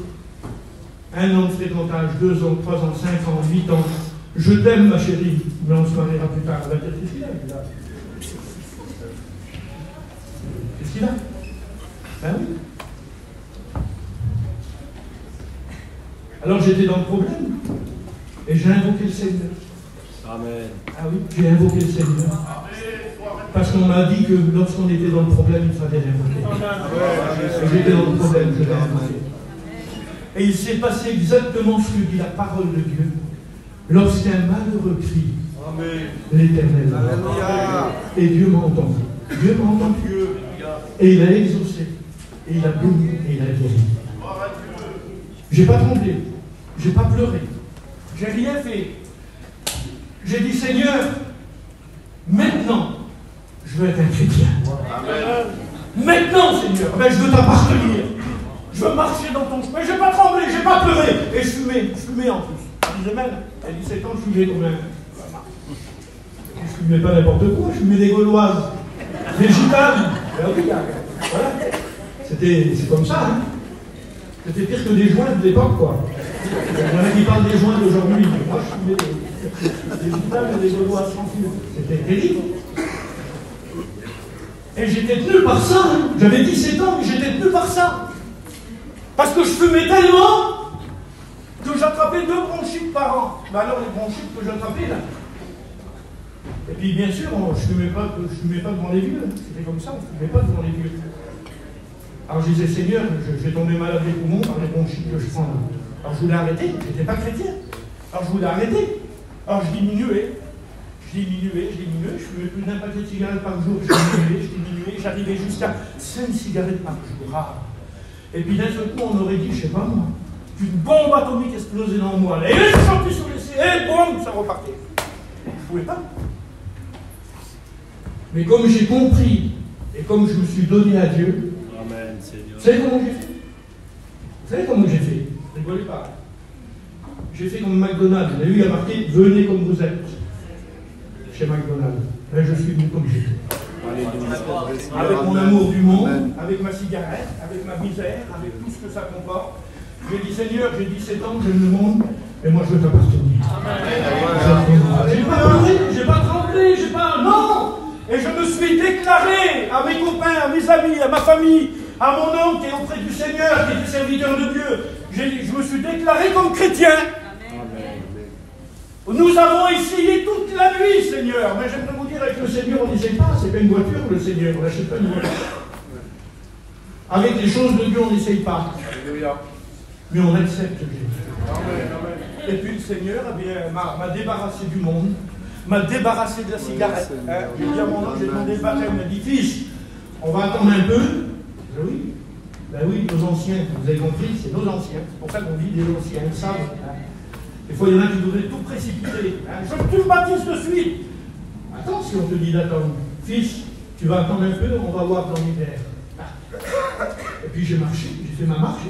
1 an de fréquentage, 2 ans, 3 ans, 5 ans, 8 ans. Je t'aime, ma chérie, mais on se mariera plus tard. Elle va dire, qu'est-ce qu'il a, là? Qu'est-ce qu'il a? Ben oui. Alors j'étais dans le problème, et j'ai invoqué le Seigneur. Amen. Ah oui, j'ai invoqué le Seigneur. Parce qu'on m'a dit que lorsqu'on était dans le problème, il fallait l'invoquer. J'étais dans le problème, je l'ai invoqué. Et il s'est passé exactement ce que dit la parole de Dieu. Lorsqu'un malheureux crie, l'Éternel entend. Et Dieu m'a entendu. Dieu m'a entendu. Et il a exaucé. Et il a béni. Et il a guéri. J'ai pas tremblé. J'ai pas pleuré. J'ai rien fait. J'ai dit Seigneur, maintenant, je veux être un chrétien. Amen. Maintenant, Seigneur, ben, je veux t'appartenir. Je veux marcher dans ton chemin. Je n'ai pas tremblé, je n'ai pas pleuré. Et je fumais en plus. Elle disait même, à 17 ans, je fumais comme un. Je fumais pas n'importe quoi, je fumais des Gauloises. Des gitanes. Ben oui, voilà. C'est comme ça, hein. C'était pire que des joints de l'époque, quoi. Il y en a qui parlent des joints d'aujourd'hui. Moi, je fumais des gitanes et des Gauloises sans fumée. C'était terrible. Et j'étais tenu par ça, hein. J'avais 17 ans, mais j'étais tenu par ça. Parce que je fumais tellement que j'attrapais 2 bronchites par an. Mais alors les bronchites que j'attrapais là. Et puis bien sûr, je ne fumais pas devant les vieux. C'était comme ça, on ne fumait pas devant les vieux. Alors je disais, Seigneur, je vais tomber malade des poumons par les bronchites que je prends là. Alors je voulais arrêter, je n'étais pas chrétien. Alors je voulais arrêter. Alors je diminuais, je fumais plus d'un paquet de cigarettes par jour, je diminuais, j'arrivais jusqu'à 5 cigarettes par jour. Et puis d'un seul coup, on aurait dit, je sais pas moi, qu'une bombe atomique explosait dans moi. Et je sortais sur les ciels, et boum, ça repartait. Je ne pouvais pas. Mais comme j'ai compris, et comme je me suis donné à Dieu, Amen, Seigneur. Vous savez comment j'ai fait? Vous savez comment j'ai fait? Rigolez pas. J'ai fait comme McDonald's. Vous avez vu, il y a marqué, venez comme vous êtes. Chez McDonald's. Là, je suis venu comme j'étais. Avec mon amour du monde, avec ma cigarette, avec ma misère, avec tout ce que ça comporte. J'ai dit Seigneur, j'ai 17 ans, j'aime le monde, et moi je veux t'appartenir. J'ai pas pleuré, j'ai pas tremblé, j'ai pas. Non! Et je me suis déclaré à mes copains, à mes amis, à ma famille, à mon oncle qui est auprès du Seigneur, qui est serviteur de Dieu. Je me suis déclaré comme chrétien. Nous avons essayé toute la nuit, Seigneur. Mais j'aimerais vous dire, avec le Seigneur, on n'essaye pas. C'est pas une voiture, le Seigneur. On n'achète pas une voiture. Avec les choses de Dieu, on n'essaye pas. Mais on accepte Jésus. Et puis le Seigneur m'a débarrassé du monde, m'a débarrassé de la cigarette. J'ai dit à mon oncle, j'ai demandé le baptême, il m'a dit, fils, On va attendre un peu. Ben oui, nos anciens, vous avez compris, c'est nos anciens. C'est pour ça qu'on dit des anciens, ils savent. Hein. Des fois, il y en a qui voudraient tout précipiter. Hein. Je veux que tu me baptises de suite. Attends, si on te dit d'attendre. Fils, tu vas attendre un peu, on va voir dans l'hiver. Et puis j'ai marché, j'ai fait ma marche,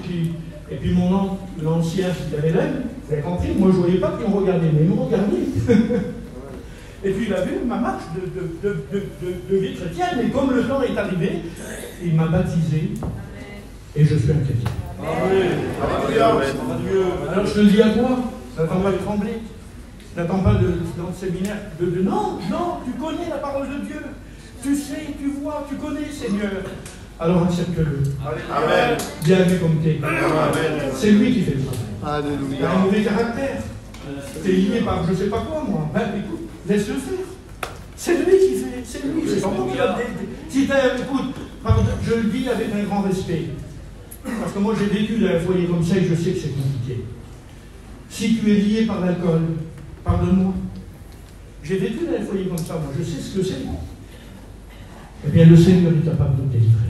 et puis mon oncle, l'ancien, qui avait l'aile, vous avez compris, moi je ne voyais pas qu'ils me regardaient, mais ils me regardaient. Et puis il a vu ma marche de vie chrétienne, et comme le temps est arrivé, il m'a baptisé, et je suis un chrétien. Alors je te dis à toi, n'attends pas de trembler, n'attends pas dans le séminaire non, tu connais la parole de Dieu, tu sais, tu vois, tu connais Seigneur. Alors accepte-le. Amen. Bienvenue comme t'es. C'est lui qui fait le travail. Alléluia. Il a un mauvais caractère. T'es lié par je sais pas quoi, moi. Ben écoute, laisse-le faire. C'est lui qui fait. C'est lui. C'est son Si écoute, pardon, je le dis avec un grand respect. Parce que moi j'ai vécu dans un foyer comme ça et je sais que c'est compliqué. Si tu es lié par l'alcool, pardonne-moi. J'ai vécu dans un foyer comme ça, moi. Je sais ce que c'est. Eh bien, le Seigneur est capable de te délivrer.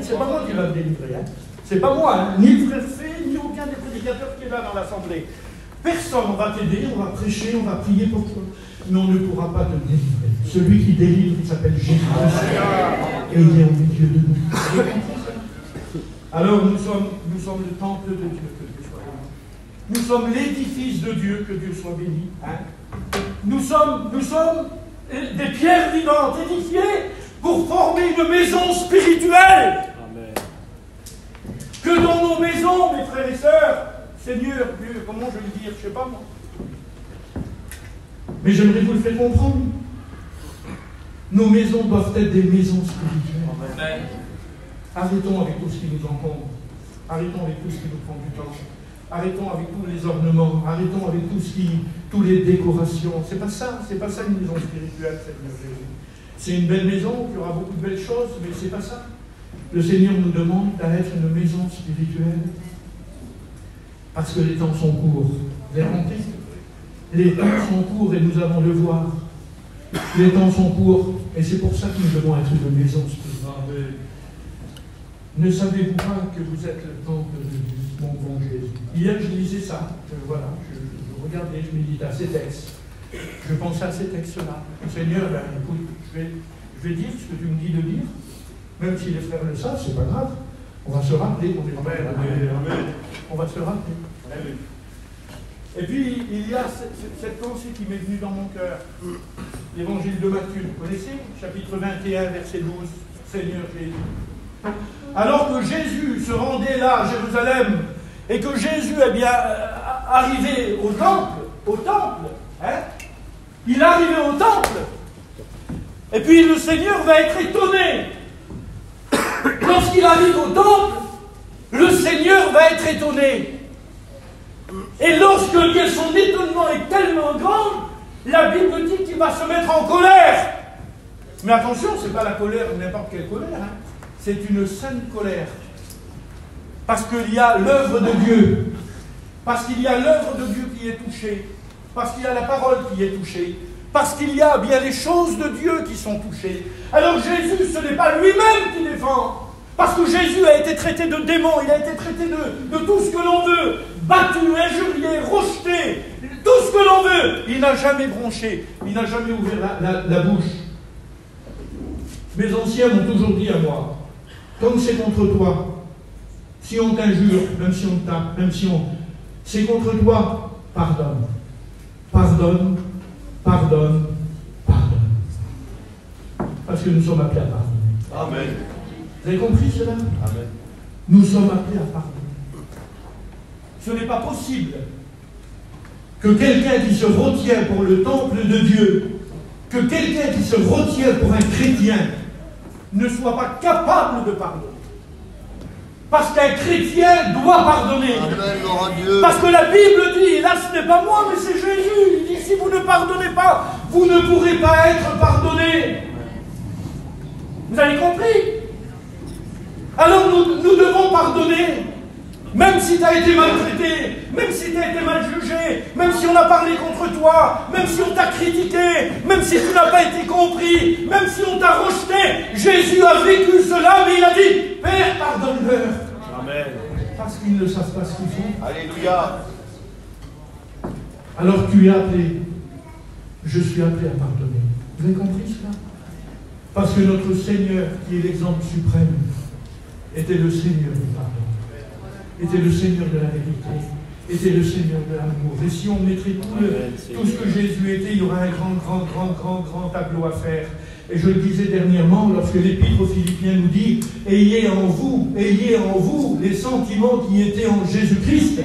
C'est pas moi qui va te délivrer. Hein. C'est pas moi, hein. Ni le frère Fay, ni aucun des prédicateurs qui est là dans l'assemblée. Personne, on va t'aider, on va prêcher, on va prier pour toi. Mais on ne pourra pas te délivrer. Celui qui délivre, il s'appelle Jésus. Et il est au milieu de nous. Alors, nous sommes le temple de Dieu, que Dieu soit béni. Nous sommes l'édifice de Dieu, que Dieu soit béni. Hein. Nous sommes des pierres vivantes édifiées pour former une maison spirituelle. Amen. Que dans nos maisons, mes frères et sœurs, Seigneur, Dieu, comment je vais le dire, je ne sais pas moi. Mais j'aimerais vous le faire comprendre. Nos maisons doivent être des maisons spirituelles. Amen. Arrêtons avec tout ce qui nous encombre. Arrêtons avec tout ce qui nous prend du temps. Arrêtons avec tous les ornements. Arrêtons avec toutes les décorations. C'est pas ça une maison spirituelle, Seigneur Jésus. C'est une belle maison, il y aura beaucoup de belles choses, mais c'est pas ça. Le Seigneur nous demande d'être une maison spirituelle. Parce que les temps sont courts. Vous avez compris? Les temps sont courts et nous avons le voir. Les temps sont courts et c'est pour ça que nous devons être une maison spirituelle. Ne savez-vous pas que vous êtes le temple de Dieu, mon bon Jésus? Hier, je lisais ça. Voilà, je regardais, je méditais à ces textes. Je pensais à ces textes-là. Seigneur, ben, écoute, je vais dire ce que tu me dis de dire. Même si les frères le savent, c'est pas grave. On va se rappeler qu'on est Amen. On va se rappeler. Amen. Et puis, il y a cette pensée qui m'est venue dans mon cœur. L'évangile de Matthieu, vous connaissez? Chapitre 21, verset 12. Seigneur Jésus. Alors que Jésus se rendait là, à Jérusalem, et que Jésus est bien arrivé au temple, hein? Il est arrivé au temple, et puis le Seigneur va être étonné. Lorsqu'il arrive au temple, le Seigneur va être étonné. Et lorsque son étonnement est tellement grand, la Bible dit qu'il va se mettre en colère. Mais attention, ce n'est pas la colère, n'importe quelle colère, hein. C'est une sainte colère. Parce qu'il y a l'œuvre de Dieu. Parce qu'il y a l'œuvre de Dieu qui est touchée. Parce qu'il y a la parole qui est touchée. Parce qu'il y a bien les choses de Dieu qui sont touchées. Alors Jésus, ce n'est pas lui-même qui défend. Parce que Jésus a été traité de démon, il a été traité de tout ce que l'on veut. Battu, injurié, rejeté, tout ce que l'on veut. Il n'a jamais bronché, il n'a jamais ouvert la bouche. Mes anciens m'ont toujours dit à moi, comme c'est contre toi, si on t'injure, même si on te tape, même si on... C'est contre toi, pardonne. Pardonne, pardonne, pardonne. Parce que nous sommes appelés à pardonner. Amen. Vous avez compris cela? Amen. Nous sommes appelés à pardonner. Ce n'est pas possible que quelqu'un qui se retient pour le temple de Dieu, que quelqu'un qui se retient pour un chrétien, ne soit pas capable de pardonner. Parce qu'un chrétien doit pardonner. Amen, gloire à Dieu. Parce que la Bible dit, et là ce n'est pas moi, mais c'est Jésus, il dit, si vous ne pardonnez pas, vous ne pourrez pas être pardonné. Vous avez compris? Alors nous devons pardonner. Même si tu as été maltraité, même si tu as été mal jugé, même si on a parlé contre toi, même si on t'a critiqué, même si tu n'as pas été compris, même si on t'a rejeté, Jésus a vécu cela, mais il a dit, Père, pardonne-leur. Amen. Parce qu'ils ne savent pas ce qu'ils font. Alléluia. Alors tu es appelé. Je suis appelé à pardonner. Vous avez compris cela? Parce que notre Seigneur, qui est l'exemple suprême, était le Seigneur du pardon. Était le Seigneur de la vérité, était le Seigneur de l'amour. Et si on mettrait tout ce que Jésus était, il y aurait un grand tableau à faire. Et je le disais dernièrement, lorsque l'Épître aux Philippiens nous dit « Ayez en vous les sentiments qui étaient en Jésus-Christ »,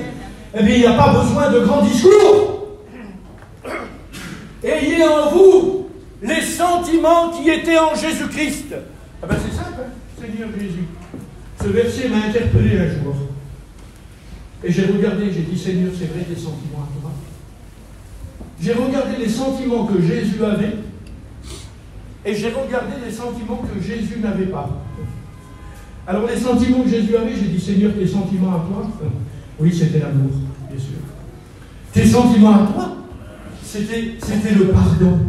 eh bien, il n'y a pas besoin de grands discours. Ayez en vous les sentiments qui étaient en Jésus-Christ. Ah ben c'est simple, hein, Seigneur Jésus. Ce verset m'a interpellé un jour. Et j'ai regardé, j'ai dit, Seigneur, c'est vrai, des sentiments à toi. J'ai regardé les sentiments que Jésus avait, et j'ai regardé les sentiments que Jésus n'avait pas. Alors, les sentiments que Jésus avait, j'ai dit, Seigneur, tes sentiments à toi, oui, c'était l'amour, bien sûr. Tes sentiments à toi, c'était le pardon.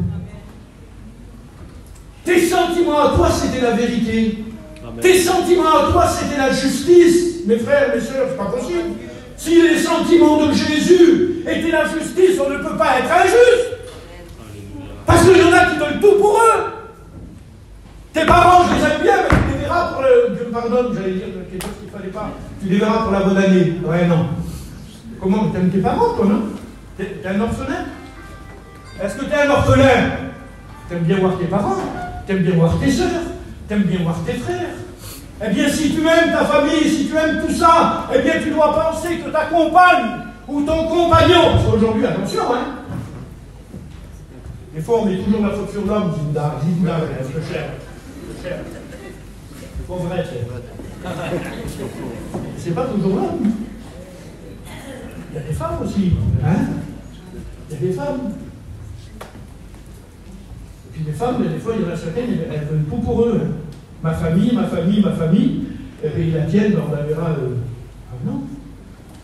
Tes sentiments à toi, c'était la vérité. Amen. Tes sentiments à toi, c'était la justice. Mes frères, mes sœurs, c'est pas possible. Si les sentiments de Jésus étaient la justice, on ne peut pas être injuste. Parce qu'il y en a qui veulent tout pour eux. Tes parents, je les aime bien, mais tu les verras pour le... Dieu me pardonne, j'allais dire quelque chose qu'il ne fallait pas. Tu les verras pour la bonne année. Ouais, non. Comment? T'aimes tes parents, toi, non? T'es un orphelin? Est-ce que t'es un orphelin? T'aimes bien voir tes parents, t'aimes bien voir tes sœurs, t'aimes bien voir tes frères. Eh bien, si tu aimes ta famille, si tu aimes tout ça, eh bien, tu dois penser que ta compagne ou ton compagnon, parce qu'aujourd'hui, attention, hein. Des fois, on met toujours la faute sur l'homme, Zinda, un peu cher. C'est pas vrai, c'est pas toujours l'homme. Il y a des femmes aussi, hein. Il y a des femmes. Et puis des femmes, des fois, il y en a certaines, elles veulent tout pour eux. Hein. Ma famille, et puis la tienne, on la verra. Ah non,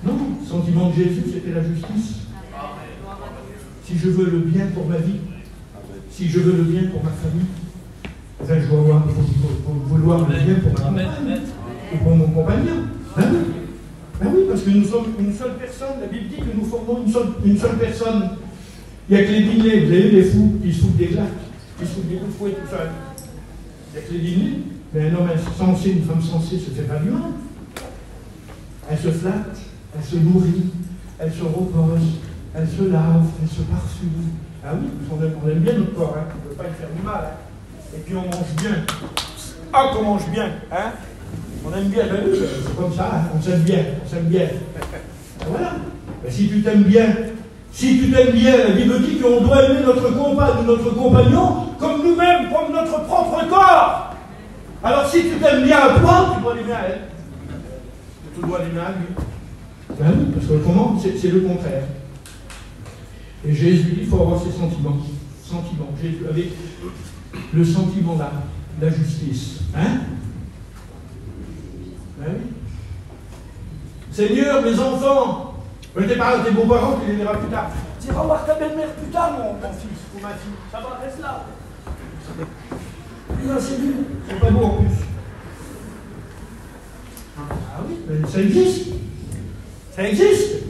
non, le sentiment de Jésus, c'était la justice. Si je veux le bien pour ma vie, si je veux le bien pour ma famille, enfin, je dois vouloir le bien pour ma compagne et pour mon compagnon. Ben oui. Ben oui, parce que nous sommes une seule personne. La Bible dit que nous formons une seule personne. Il n'y a que les dîners, vous avez vu les fous qui se foutent des claques, qui se foutent des coups de fouet, tout ça. Il n'y a que les dîners. Mais un homme insensé, une femme sensée se fait pas du mal. Elle se flatte, elle se nourrit, elle se repose, elle se lave, elle se parfume. Ah oui, on aime bien notre corps, hein. On ne veut pas lui faire du mal. Hein. Et puis on mange bien. Ah, qu'on mange bien, hein. On aime bien, ben oui, c'est comme ça, hein. On s'aime bien, Voilà. Ben, si tu t'aimes bien, la Bible dit qu'on doit aimer notre compagne ou notre compagnon comme nous-mêmes, comme notre propre corps. Alors si tu t'aimes bien à toi, tu dois l'aimer à elle. Tu dois l'aimer à lui. Ben oui, parce qu'autrement, c'est le contraire. Et Jésus dit, il faut avoir ses sentiments. Jésus avait le sentiment là, la justice. Hein? Ben oui. Seigneur, mes enfants, tes beaux-parents, tu les verras plus tard. Tu vas voir ta belle-mère plus tard, mon fils ou ma fille. Ça va, reste là. Non, c'est nul. C'est pas beau en plus. Ah oui, mais ça existe. Ça existe.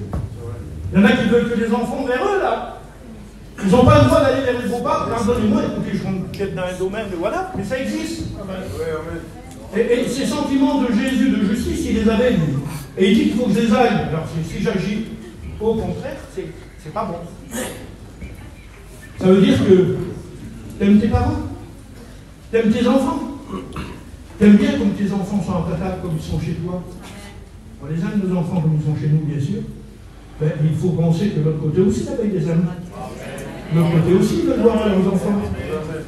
Il y en a qui veulent que les enfants vers eux, là. Ils n'ont pas le droit d'aller vers les beaux-parents. Pardonnez-moi, écoutez, je rentre peut-être dans un domaine, voilà, mais ça existe. Et ces sentiments de Jésus, de justice, il les avait, lui. Et il dit qu'il faut que je les aille. Alors, si j'agis au contraire, c'est pas bon. Ça veut dire que t'aimes tes parents, t'aimes tes enfants, t'aimes bien comme tes enfants sont implatables comme ils sont chez toi. On les aime, nos enfants, comme ils sont chez nous, bien sûr. Ben, il faut penser que l'autre côté aussi avec des amis. L'autre côté aussi veut voir leurs enfants.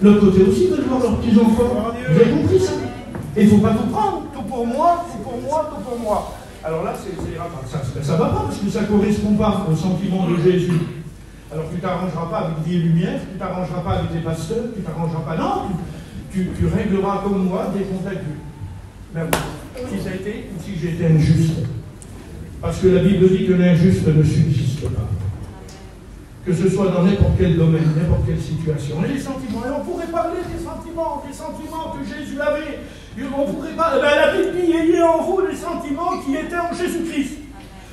L'autre côté aussi veut voir leurs petits-enfants. Vous avez compris ça? Et il ne faut pas tout prendre. Tout pour moi, tout pour moi, tout pour moi. Alors là, ça ne va pas, parce que ça ne correspond pas au sentiment de Jésus. Alors tu ne t'arrangeras pas avec vie et lumière, tu ne t'arrangeras pas avec tes pasteurs, tu ne t'arrangeras pas. Non, tu régleras comme moi dès qu'on t'a vu. Ben oui, si ça a été, ou si j'ai été injuste. Parce que la Bible dit que l'injuste ne subsiste pas. Que ce soit dans n'importe quel domaine, n'importe quelle situation. Et les sentiments, et on pourrait parler des sentiments que Jésus avait. On pourrait parler, la Bible dit, ayez en vous les sentiments qui étaient en Jésus-Christ.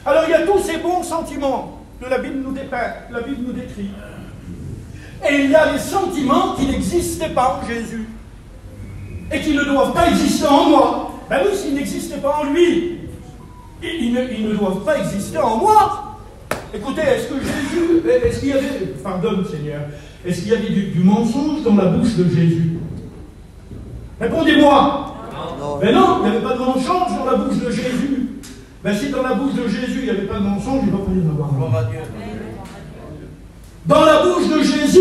Alors il y a tous ces bons sentiments que la Bible nous dépeint, la Bible nous décrit. Et il y a les sentiments qui n'existaient pas en Jésus. Et qui ne doivent pas exister en moi. Ben oui, s'ils n'existaient pas en lui, ils ne doivent pas exister en moi. Écoutez, est-ce qu'il y avait, pardonne Seigneur, est-ce qu'il y avait du mensonge dans la bouche de Jésus? Répondez-moi. Mais non, il n'y avait pas de mensonge dans la bouche de Jésus. Ben si dans la bouche de Jésus, il n'y avait pas de mensonge, il ne va pas y en avoir. Gloire à Dieu. Dans la bouche de Jésus,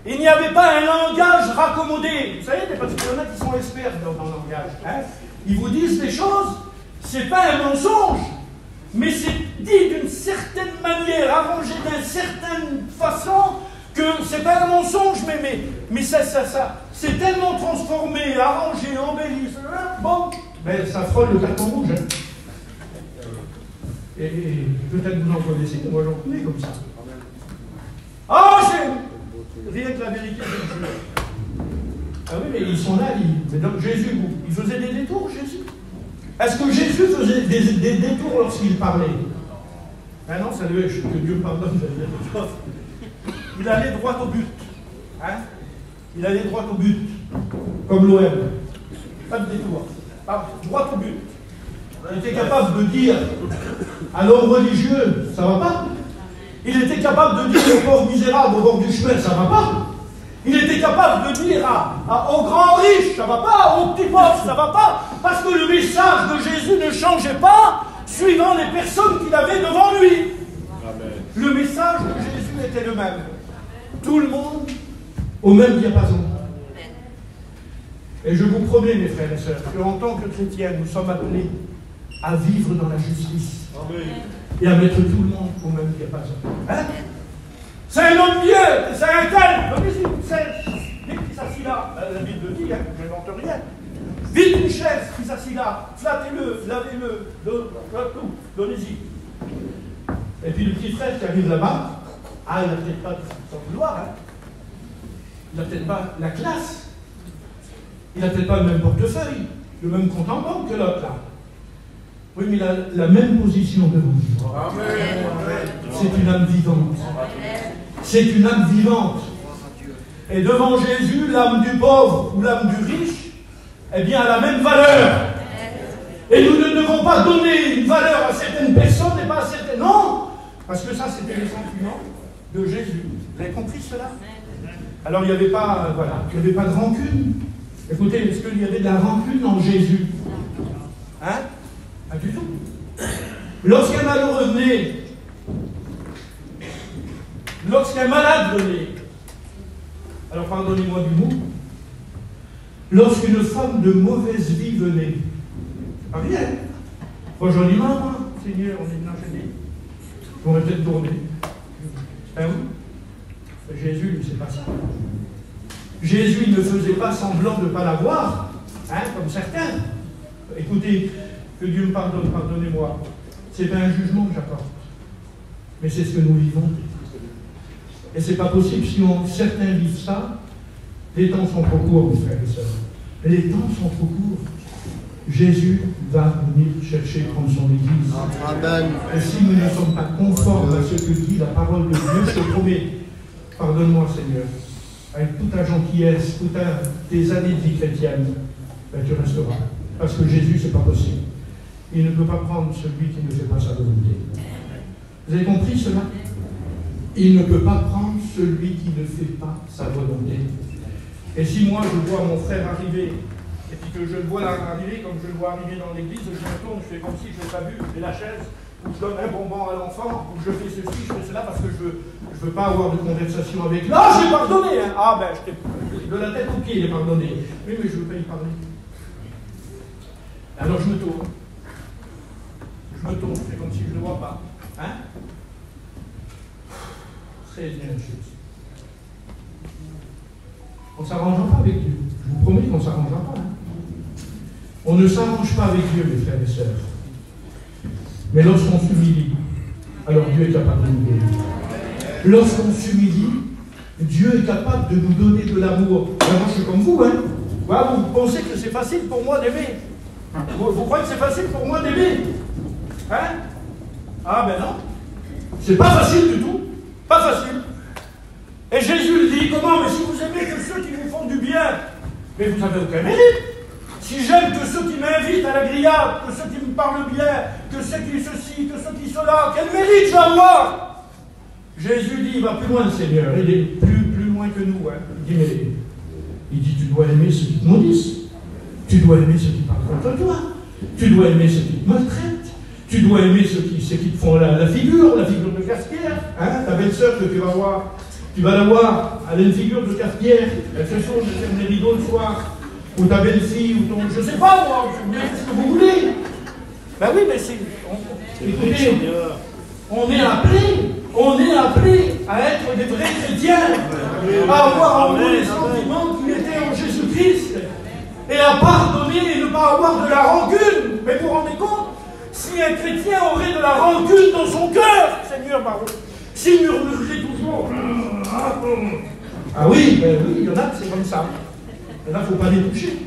il n'y avait pas un langage raccommodé. Vous savez, parce qu'il y en a qui sont experts dans le langage. Hein? Ils vous disent des choses, c'est pas un mensonge, mais c'est dit d'une certaine manière, arrangé d'une certaine façon, que c'est pas un mensonge, mais ça c'est tellement transformé, arrangé, embelli, bon, ben ça frôle le carton rouge. Hein? Et peut-être vous en connaissez, moi j'en connais comme ça. Ah, c'est rien que la vérité de Dieu. Ah oui, mais ils sont là, mais donc Jésus, il faisait des détours, Jésus. Est-ce que Jésus faisait des détours lorsqu'il parlait? Ah non, ça devait, que Dieu pardonne, il allait droit au but. Hein? Il allait droit au but. Comme l'OM. Pas de détour. Droit au but. Il était capable de dire à l'homme religieux, ça va pas. Il était capable de dire au pauvre misérable au bord du chemin, ça va pas. Il était capable de dire aux grands riches, ça va pas, aux petits pauvres, ça va pas. Parce que le message de Jésus ne changeait pas suivant les personnes qu'il avait devant lui. Amen. Le message de Jésus était le même. Tout le monde au même diapason. Et je vous promets, mes frères et sœurs, qu'en tant que chrétiens, nous sommes appelés à vivre dans la justice. Amen. Et à mettre tout le monde au même diapason. Hein? C'est un homme vieux, c'est un tel. Vite qui s'assit là, la Bible dit, hein, je n'invente rien. Vite une chaise qui s'assit là, flattez-le, lavez-le, tout, donnez-y. Et puis le petit frère qui arrive là-bas, il n'a peut-être pas son vouloir, hein. Il n'a peut-être pas la classe, il n'a peut-être pas le même portefeuille, le même compte en banque que l'autre là. Oui, mais il a la même position devant lui. C'est une âme vivante. C'est une âme vivante. Et devant Jésus, l'âme du pauvre ou l'âme du riche, eh bien, a la même valeur. Et nous ne devons pas donner une valeur à certaines personnes et pas à certaines. Non! Parce que ça, c'était les sentiments de Jésus. Vous avez compris cela? Alors, il n'y avait pas, voilà, il n'y avait pas de rancune. Écoutez, est-ce qu'il y avait de la rancune en Jésus? Hein? Pas du tout. Lorsqu'un malheureux venait, lorsqu'un malade venait, alors pardonnez-moi du mot, lorsqu'une femme de mauvaise vie venait, pas rien, pas joliment, moi, Seigneur, on est bien gêné, on aurait peut-être tourné. Ben oui, Jésus, lui, c'est pas ça. Jésus ne faisait pas semblant de ne pas l'avoir, hein, comme certains. Écoutez, que Dieu me pardonne, pardonnez-moi. C'est pas un jugement que j'apporte. Mais c'est ce que nous vivons. Et c'est pas possible si certains vivent ça. Les temps sont trop courts, mes frères et sœurs. Les temps sont trop courts. Jésus va venir chercher prendre son église. Amen. Et si nous ne sommes pas conformes à ce que dit la parole de Dieu, je te promets, pardonne-moi Seigneur, avec toute ta gentillesse, toutes tes années de vie chrétienne, ben, tu resteras. Parce que Jésus, c'est pas possible. Il ne peut pas prendre celui qui ne fait pas sa volonté. Vous avez compris cela? Il ne peut pas prendre celui qui ne fait pas sa volonté. Et si moi je vois mon frère arriver, et puis que je le vois là arriver, comme je le vois arriver dans l'église, je me tourne, je fais comme si je ne l'ai pas vu, je fais la chaise, ou je donne un bonbon à l'enfant, ou je fais ceci, je fais cela, parce que je ne veux pas avoir de conversation avec. Là, j'ai pardonné, hein. Ah ben, je t'ai de la tête aux pieds, il est pardonné. Oui, mais je ne veux pas y pardonner. Alors je me tourne. Je me tourne, je fais comme si je ne le vois pas. Hein? Seigneur Jésus. On ne s'arrangera pas avec Dieu. Je vous promets qu'on ne s'arrangera pas. Hein? On ne s'arrange pas avec Dieu, mes frères et sœurs. Mais lorsqu'on s'humilie, alors Dieu est capable de nous donner. Lorsqu'on s'humilie, Dieu est capable de nous donner de l'amour. Moi, je suis comme vous, hein. Voilà, vous pensez que c'est facile pour moi d'aimer. Vous croyez que c'est facile pour moi d'aimer? Hein? Ah ben non. C'est pas facile du tout. Pas facile. Et Jésus le dit, comment? Mais si vous aimez que ceux qui vous font du bien, mais vous n'avez aucun mérite. Si j'aime que ceux qui m'invitent à la grillade, que ceux qui me parlent bien, que ceux qui ceci, que ceux qui cela, quel mérite je vais avoir? Jésus dit, il va plus loin le Seigneur, il est plus loin que nous. Hein. Il dit, tu dois aimer ceux qui te maudissent, tu dois aimer ceux qui parlent contre toi, tu dois aimer ceux qui te maltraitent, tu dois aimer ceux qui te font la figure de cafetière. Hein. Ta belle-sœur que tu vas voir, tu vas la voir, elle a une figure de cafetière, elle se sauve de faire des rideaux le soir, ou ta belle-fille, ou ton... je sais pas moi, ce que vous voulez. Ben oui, mais c'est... Écoutez, on est appelé à être des vrais chrétiens, à avoir en nous les sentiments qui étaient en Jésus-Christ, et à pardonner et ne pas avoir de la rancune. Mais vous vous rendez compte? Si un chrétien aurait de la rancune dans son cœur, Seigneur, pardon, s'il murmurerait toujours... Ah oui, ben oui, il y en a, c'est comme ça. Et là, il ne faut pas les toucher.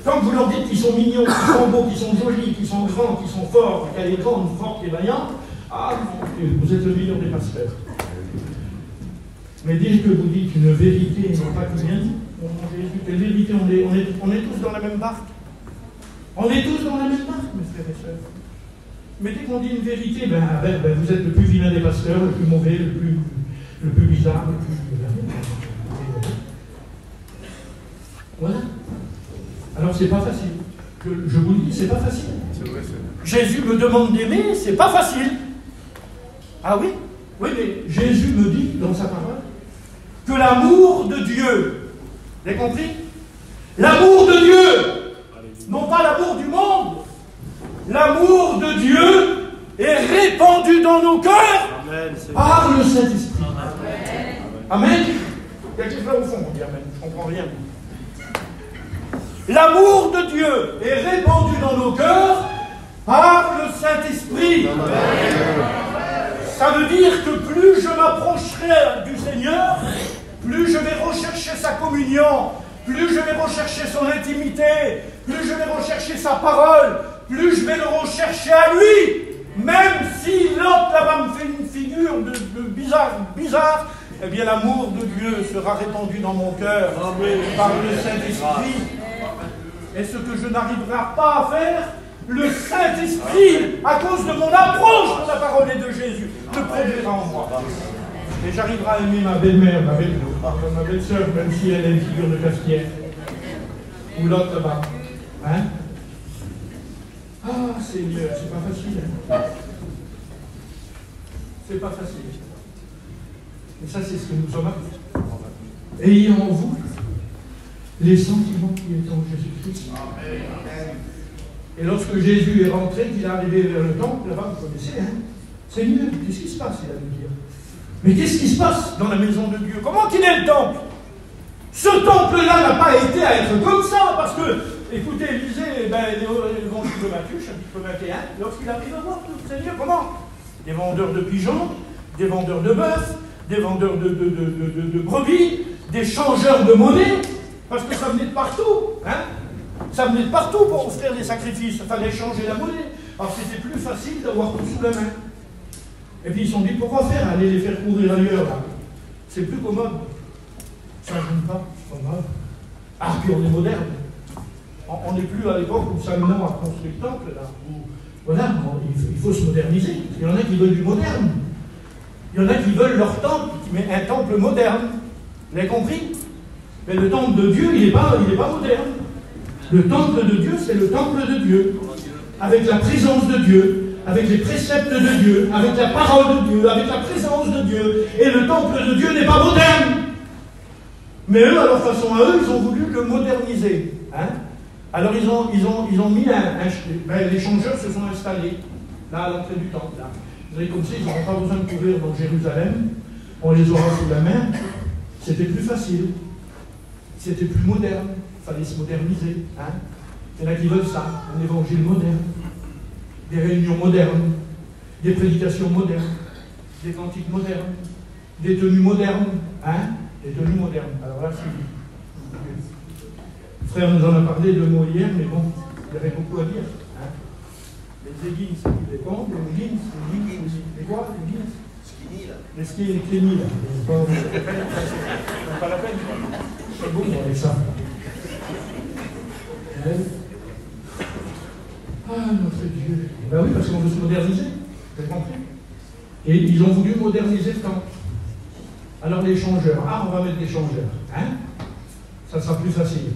Quand vous leur dites qu'ils sont mignons, qu'ils sont beaux, qu'ils sont jolis, qu'ils sont grands, qu'ils sont forts, qu'elle est grande, forte et vaillante, ah, vous êtes le meilleur des pasteurs. Mais dès que vous dites une vérité et non pas que rien, quelle vérité, on est tous dans la même barque. On est tous dans la même barque, mes frères et sœurs. Mais dès qu'on dit une vérité, ben, vous êtes le plus vilain des pasteurs, le plus mauvais, le plus bizarre, le plus... Voilà. Alors c'est pas facile. Je vous le dis, c'est pas facile. C'est vrai, Jésus me demande d'aimer, c'est pas facile. Ah oui? Oui, mais Jésus me dit dans sa parole que l'amour de Dieu, vous avez compris? L'amour de Dieu, non pas l'amour du monde, l'amour de Dieu est répandu dans nos cœurs par le Saint-Esprit. Amen. Il y a quelqu'un là au fond, on dit Amen. Je comprends rien. L'amour de Dieu est répandu dans nos cœurs par le Saint-Esprit. Ça veut dire que plus je m'approcherai du Seigneur, plus je vais rechercher sa communion, plus je vais rechercher son intimité, plus je vais rechercher sa parole, plus je vais le rechercher à lui. Même si l'autre là-bas me fait une figure de bizarre, eh bien l'amour de Dieu sera répandu dans mon cœur par le Saint-Esprit. Et ce que je n'arriverai pas à faire, le Saint-Esprit, à cause de mon approche de la parole et de Jésus, le produira en moi. Et j'arriverai à aimer ma belle-mère, ma belle-sœur, même si elle est une figure de cafetière. Ou l'autre là-bas. Hein? Ah, Seigneur, c'est pas facile. Hein? C'est pas facile. Et ça, c'est ce que nous sommes appelés. Ayez en vous les sentiments qui étaient en Jésus-Christ. Et lorsque Jésus est rentré, qu'il est arrivé vers le temple, là-bas, vous connaissez, hein? Seigneur, qu'est-ce qui se passe, il a dû dire. Mais qu'est-ce qui se passe dans la maison de Dieu? Comment qu'il est le temple? Ce temple-là n'a pas été à être comme ça, parce que, écoutez, lisez l'évangile de Matthieu, chapitre 21, lorsqu'il arrive à voir tout, Seigneur, comment? Des vendeurs de pigeons, des vendeurs de bœufs, des vendeurs de brebis, des changeurs de monnaie, parce que ça venait de partout, hein? Ça venait de partout pour offrir des sacrifices, il fallait changer la monnaie. Alors c'était plus facile d'avoir tout sous la main. Et puis ils se sont dit, pourquoi faire? Aller les faire courir ailleurs, là. C'est plus commode. Ça ne gêne pas, c'est pas grave. Ah, puis on est moderne. On n'est plus à l'époque où Salomon a construit le temple, là. Où, voilà, il faut se moderniser. Il y en a qui veulent du moderne. Il y en a qui veulent leur temple, mais un temple moderne. Vous avez compris? Mais le temple de Dieu, il n'est pas moderne. Le temple de Dieu, c'est le temple de Dieu. Avec la présence de Dieu, avec les préceptes de Dieu, avec la parole de Dieu, avec la présence de Dieu. Et le temple de Dieu n'est pas moderne. Mais eux, à leur façon à eux, ils ont voulu le moderniser. Hein? Alors ils ont mis les changeurs se sont installés, là, à l'entrée du temple. Là. Vous avez comme ça, ils n'auront pas besoin de courir dans Jérusalem. On les aura sous la main. C'était plus facile. C'était plus moderne. Il fallait se moderniser. Hein? Il y en a qui veulent ça, un évangile moderne. des réunions modernes, des prédications modernes, des cantiques modernes, des tenues modernes, hein, des tenues modernes. Alors là, c'est... Le frère nous en a parlé de mots hier, mais bon, il y avait beaucoup à dire. Hein. Les leggings, les pompes, les leggings, les quoi, les leggings, les skinny, là. C'est pas la peine. C'est bon avec ça. Ah, notre Dieu. Ben oui, parce qu'on veut se moderniser. Vous avez compris? Et ils ont voulu moderniser le temple. Alors les changeurs. Ah, on va mettre des changeurs. Hein? Ça sera plus facile.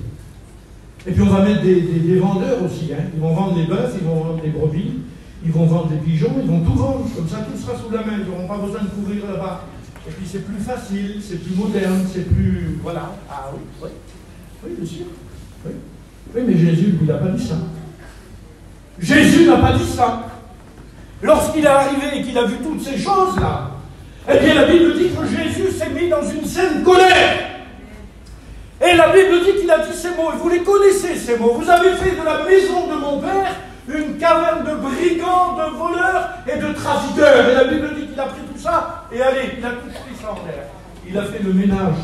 Et puis on va mettre des vendeurs aussi. Hein? Ils vont vendre les bœufs, ils vont vendre les brebis, ils vont vendre les pigeons, ils vont tout vendre. Comme ça, tout sera sous la main. Ils n'auront pas besoin de couvrir là-bas. Et puis c'est plus facile, c'est plus moderne, c'est plus... Voilà. Ah oui, oui. Oui, bien sûr. Oui, oui, mais Jésus, lui, il n'a pas dit ça. Jésus n'a pas dit ça. Lorsqu'il est arrivé et qu'il a vu toutes ces choses-là, eh bien la Bible dit que Jésus s'est mis dans une saine colère. Et la Bible dit qu'il a dit ces mots, et vous les connaissez ces mots. Vous avez fait de la maison de mon Père une caverne de brigands, de voleurs et de trafiqueurs. Et la Bible dit qu'il a pris tout ça, et allez, il a tout pris ça en l'air. Il a fait le ménage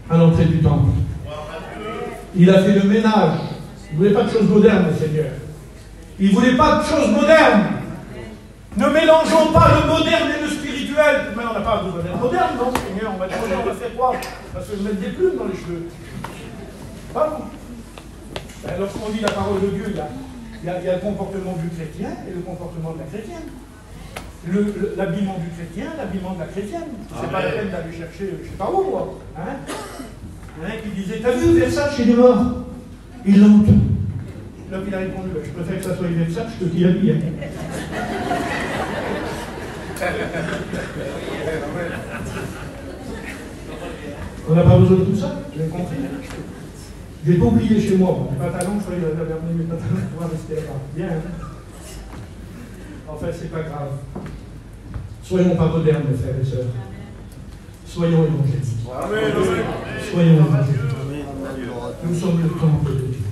à l'entrée du temple. Il a fait le ménage. Il ne voulait pas de choses modernes, le Seigneur. Il ne voulait pas de choses modernes. Ne mélangeons pas le moderne et le spirituel. Mais on n'a pas besoin d'être moderne, non, Seigneur. On va faire quoi? Parce que mettre des plumes dans les cheveux. Pas vous. Ben, lorsqu'on dit la parole de Dieu, il y a le comportement du chrétien et le comportement de la chrétienne. L'habillement du chrétien, l'habillement de la chrétienne. C'est pas la peine d'aller chercher, je ne sais pas où, moi. Hein? Il y en a qui disait, t'as vu Versace chez les morts? Il l'ont. L'homme il a répondu, je préfère que ça soit Versace que qui habille. On n'a pas besoin de tout ça, vous avez compris? J'ai pas oublié chez moi, mes pantalons, je crois qu'il avait amené mes pantalons pour rester là-bas. Bien, hein? Enfin, c'est pas grave. Soyons pas modernes, mes frères et sœurs. Soyons évangéliques. Soyons évangéliques. Nous sommes le temple de Dieu.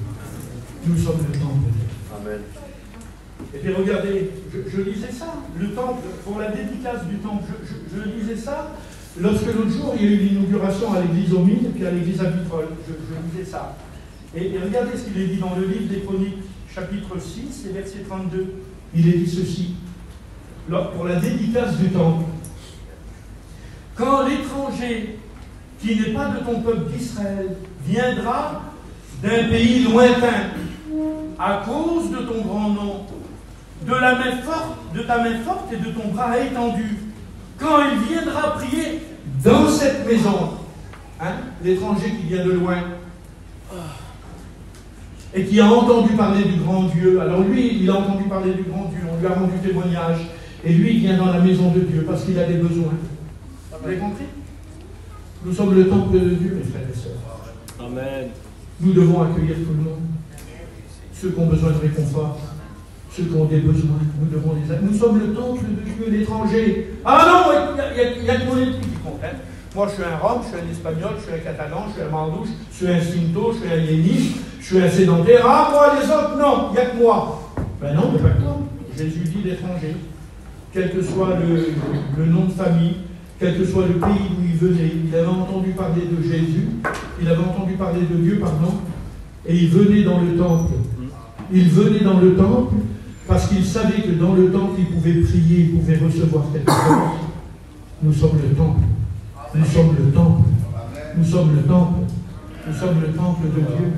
Nous sommes le temple de Dieu. Amen. Et puis regardez, je lisais ça, le temple, pour la dédicace du temple, je lisais ça lorsque l'autre jour il y a eu l'inauguration à l'église aux Mines et puis à l'église à Vitrolles. Je lisais ça. Et regardez ce qu'il est dit dans le livre des Chroniques, chapitre 6 et verset 32. Il est dit ceci, pour la dédicace du temple. Quand l'étranger qui n'est pas de ton peuple d'Israël viendra d'un pays lointain à cause de ton grand nom, de la main forte, de ta main forte et de ton bras étendu, quand il viendra prier dans cette maison, hein, l'étranger qui vient de loin et qui a entendu parler du grand Dieu, alors lui, il a entendu parler du grand Dieu, on lui a rendu témoignage, et lui, il vient dans la maison de Dieu parce qu'il a des besoins. Vous avez compris? Nous sommes le temple de Dieu, mes frères et sœurs. Amen. Nous devons accueillir tout le monde. Ceux qui ont besoin de réconfort, ceux qui ont des besoins, nous devons les accueillir. Nous sommes le temple de Dieu, l'étranger. Ah non, il y a que mon esprit qui compte. Hein. Moi, je suis un Rome, je suis un Espagnol, je suis un Catalan, je suis un Mandouche, je suis un Cinto, je suis un Yéniche, je suis un sédentaire. Ah, moi, les autres, non, il n'y a que moi. Ben non, mais pas que toi. Jésus dit l'étranger. Quel que soit le nom de famille, quel que soit le pays d'où il venait, il avait entendu parler de Jésus, il avait entendu parler de Dieu, pardon, et il venait dans le temple. Il venait dans le temple parce qu'il savait que dans le temple, il pouvait prier, il pouvait recevoir quelque chose. Nous sommes le temple. Nous sommes le temple. Nous sommes le temple. Nous sommes le temple de Dieu.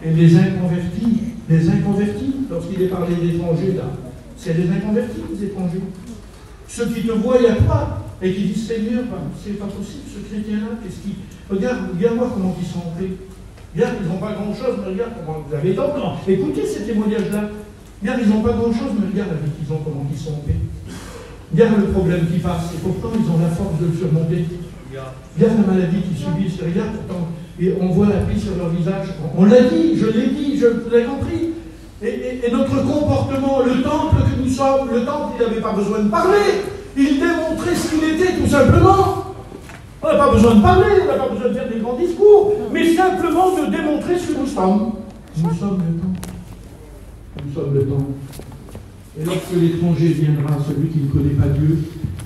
Et les inconvertis, lorsqu'il est parlé d'étrangers, là, c'est les inconvertis, les étrangers. Ceux qui te voient à toi et qui disent Seigneur, c'est pas possible, ce chrétien-là, qu'est-ce qui. Regarde-moi comment ils sont en paix. Regarde, ils n'ont pas grand-chose, mais regarde comment vous avez tant. Écoutez ces témoignages-là. Regarde, ils n'ont pas grand-chose, mais regarde la vie qu'ils ont, comment ils sont en paix. Regarde le problème qui passe, et pourtant ils ont la force de le surmonter. Regarde la maladie qu'ils subissent, regarde pourtant, et on voit la paix sur leur visage. On l'a dit, je l'ai dit, vous l'avez compris. Et notre comportement, le temple que nous sommes, le temple, il n'avait pas besoin de parler. Il démontrait ce qu'il était, tout simplement. On n'a pas besoin de parler, on n'a pas besoin de faire des grands discours, mais simplement de démontrer ce que nous sommes. Nous sommes le temple. Nous nous sommes le temple. Et lorsque l'étranger viendra, celui qui ne connaît pas Dieu,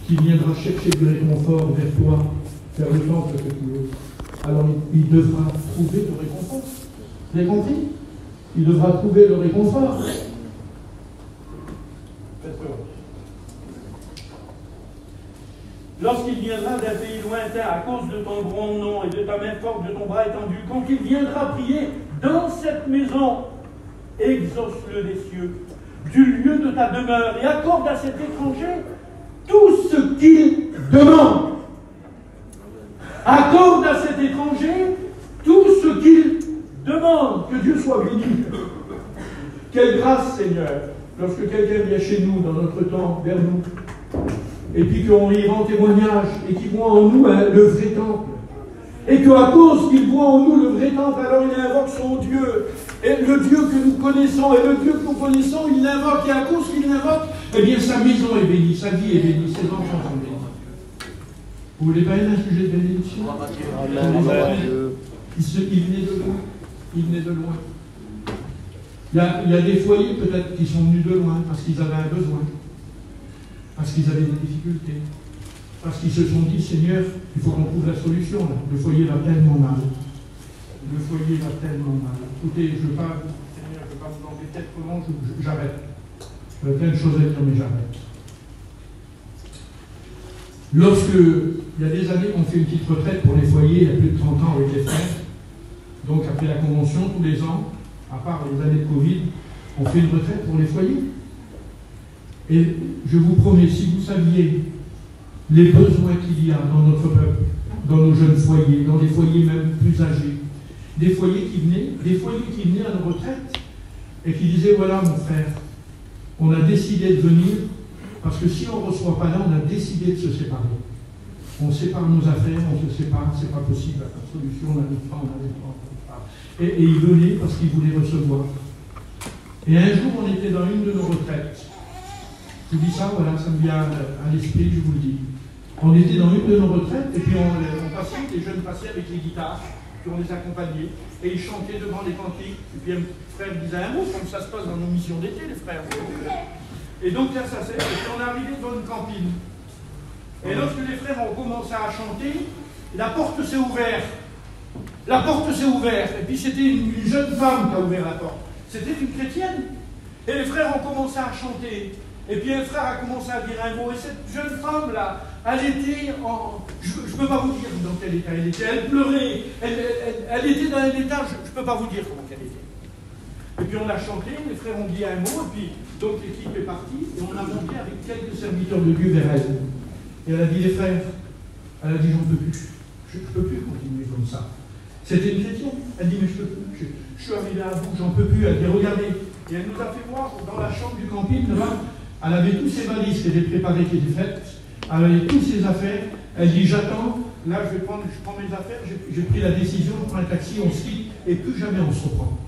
qui viendra chercher du réconfort vers toi, vers le temple que tu veux, alors il devra trouver le réconfort. Vous avez compris? Il devra trouver le réconfort. Faites peur. Lorsqu'il viendra d'un pays lointain à cause de ton grand nom et de ta main forte, de ton bras étendu, quand il viendra prier dans cette maison, exauce-le des cieux, du lieu de ta demeure, et accorde à cet étranger tout ce qu'il demande. Accorde à cet étranger tout ce qu'il demande. Que Dieu soit béni. Quelle grâce, Seigneur, lorsque quelqu'un vient chez nous, dans notre temps, vers nous, et puis qu'on y rend témoignage, et qu'il voit en nous le vrai temple, et qu'à cause qu'il voit en nous le vrai temple, alors il invoque son Dieu, et le Dieu que nous connaissons, et le Dieu que nous connaissons, il l'invoque, et à cause qu'il l'invoque, eh bien sa maison est bénie, sa vie est bénie, ses enfants sont bénis. Vous voulez pas un sujet de bénédiction? Il venait de loin. Il venait de loin. Il y a des foyers peut-être qui sont venus de loin parce qu'ils avaient un besoin, parce qu'ils avaient des difficultés, parce qu'ils se sont dit, Seigneur, il faut qu'on trouve la solution là. Le foyer va tellement mal. Le foyer va tellement mal. Écoutez, je ne veux pas, Seigneur, je ne veux pas vous embêter trop long, j'arrête. J'avais plein de choses à dire, mais j'arrête. Lorsque, il y a des années qu'on fait une petite retraite pour les foyers, il y a plus de 30 ans avec les frères, donc après la convention, tous les ans, à part les années de Covid, on fait une retraite pour les foyers. Et je vous promets, si vous saviez les besoins qu'il y a dans notre peuple, dans nos jeunes foyers, dans des foyers même plus âgés, des foyers qui venaient à nos retraites et qui disaient, voilà mon frère, on a décidé de venir parce que si on ne reçoit pas là, on a décidé de se séparer. On sépare nos affaires, on se sépare, c'est pas possible, la solution, on n'arrive pas. Et ils venaient parce qu'ils voulaient recevoir. Et un jour, on était dans une de nos retraites. Je vous dis ça, voilà, ça me vient à l'esprit, je vous le dis. On était dans une de nos retraites, et puis on passait, les jeunes passaient avec les guitares, puis on les accompagnait, et ils chantaient devant les cantiques. Et puis un frère disait un mot, comme ça se passe dans nos missions d'été, les frères. Et donc là, ça c'est, et puis on est arrivé devant une campine. Et lorsque les frères ont commencé à chanter, la porte s'est ouverte. La porte s'est ouverte. Et puis c'était une jeune femme qui a ouvert la porte. C'était une chrétienne. Et les frères ont commencé à chanter. Et puis un frère a commencé à dire un mot. Et cette jeune femme-là, elle était en... Je ne peux pas vous dire dans quel état elle était. Elle pleurait. Elle était dans un état, je ne peux pas vous dire comment elle était. Et puis on a chanté, les frères ont dit un mot, et puis donc l'équipe est partie, et on a monté avec quelques serviteurs de Dieu vers elle. Et elle a dit, les frères, elle a dit, j'en peux plus. Je ne peux plus continuer comme ça. C'était une chrétienne. Elle dit, mais je peux plus. Je suis arrivé à bout, j'en peux plus. Elle dit, regardez. Et elle nous a fait voir dans la chambre du camping, là, elle avait tous ses valises qui étaient préparées, qui étaient faites. Elle avait toutes ses affaires. Elle dit, j'attends. Là, je prends mes affaires. J'ai pris la décision, je prends un taxi, on se quitte, et plus jamais on se reprend.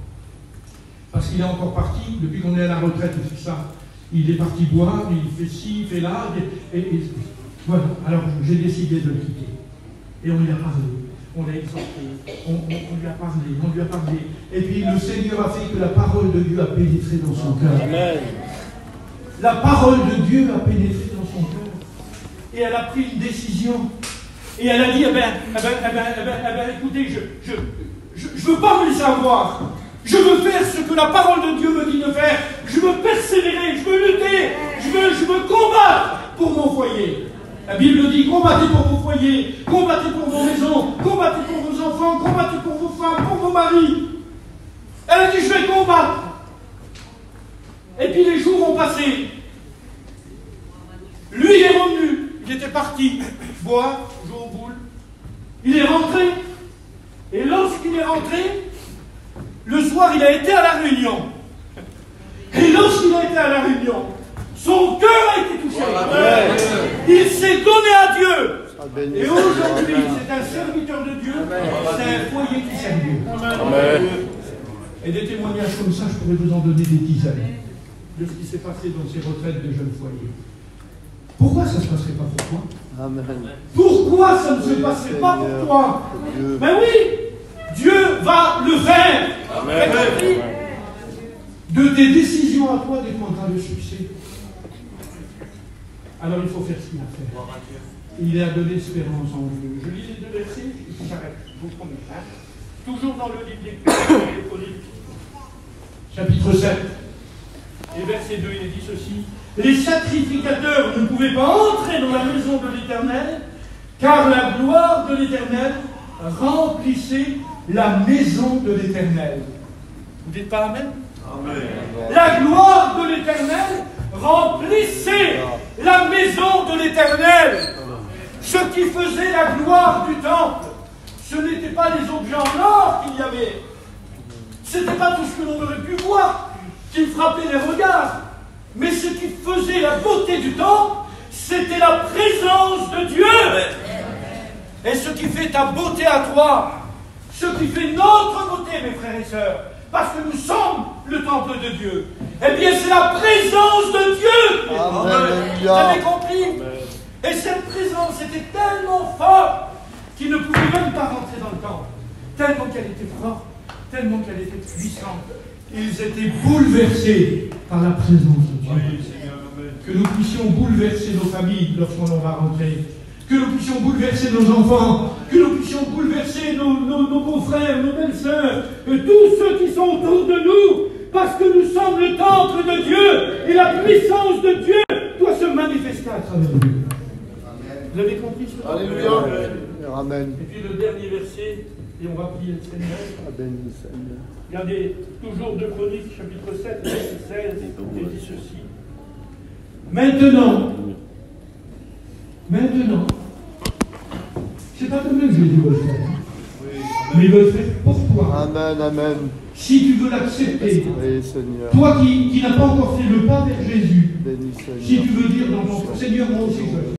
Parce qu'il est encore parti, depuis qu'on est à la retraite, il fait ça. Il est parti boire, il fait ci, il fait là, et voilà. Alors j'ai décidé de le quitter. Et on lui a parlé, on l'a exhorté, on lui a parlé. Et puis le Seigneur a fait que la parole de Dieu a pénétré dans son cœur. Amen. La parole de Dieu a pénétré dans son cœur. Et elle a pris une décision. Et elle a dit, écoutez, je ne veux pas me laisser avoir. Je veux faire ce que la parole de Dieu me dit de faire. Je veux persévérer, je veux lutter, je veux combattre pour mon foyer. La Bible dit, combattez pour vos foyers, combattez pour vos maisons, combattez pour vos enfants, combattez pour vos femmes, pour vos maris. Elle a dit, je vais combattre. Et puis les jours ont passé. Lui, il est revenu. Il était parti boire, jouer aux boules. Il est rentré. Et lorsqu'il est rentré, le soir, il a été à la réunion. Et lorsqu'il a été à la réunion, son cœur a été touché. Il s'est donné à Dieu. Et aujourd'hui, c'est un serviteur de Dieu. C'est un foyer qui sert Dieu. Et des témoignages comme ça, je pourrais vous en donner des dizaines de ce qui s'est passé dans ces retraites de jeunes foyers. Pourquoi ça ne se passerait pas pour toi? Amen. Pourquoi ça ne se passerait pas pour toi? Ben oui, Dieu va le faire. Amen. De tes décisions à toi dépendra le succès. Alors il faut faire ce qu'il a fait. Il a de l'espérance en Dieu. Je lis les deux versets et puis j'arrête. Je vous promets. Hein. Toujours dans le livre des Chroniques, chapitre 7. Et verset 2, il est dit ceci. Les sacrificateurs ne pouvaient pas entrer dans la maison de l'Éternel, car la gloire de l'Éternel remplissait la maison de l'Éternel. Vous dites pas Amen? Amen. La gloire de l'Éternel remplissait la maison de l'Éternel. Ce qui faisait la gloire du temple, ce n'étaient pas les objets en or qu'il y avait. Ce n'était pas tout ce que l'on aurait pu voir, qui frappait les regards. Mais ce qui faisait la beauté du temple, c'était la présence de Dieu. Et ce qui fait ta beauté à toi, ce qui fait notre beauté, mes frères et sœurs, parce que nous sommes le temple de Dieu, eh bien c'est la présence de Dieu. Vous avez compris? Et cette présence était tellement forte qu'ils ne pouvaient même pas rentrer dans le temple. Tellement qu'elle était forte, tellement qu'elle était puissante. Ils étaient bouleversés par la présence de Dieu. Que nous puissions bouleverser nos familles lorsqu'on va rentrer. Que nous puissions bouleverser nos enfants. Que nous puissions bouleverser nos beaux-frères, nos belles-sœurs. Tous ceux qui sont autour de nous. Parce que nous sommes le temple de Dieu. Et la puissance de Dieu doit se manifester à travers nous. Vous avez compris ce Alléluia. Amen. Et puis le dernier verset, et on va prier le Seigneur. Amen, Seigneur. Regardez, toujours de Chroniques, chapitre 7, verset 16, il dit ceci. Maintenant, c'est pas demain que Jésus va le faire, mais il va le faire pour toi. Amen, amen. Si tu veux l'accepter, Oui, Seigneur. toi qui n'as pas encore fait le pas vers Jésus, Béni, Seigneur. si tu veux dire dans ton Seigneur, moi aussi je veux.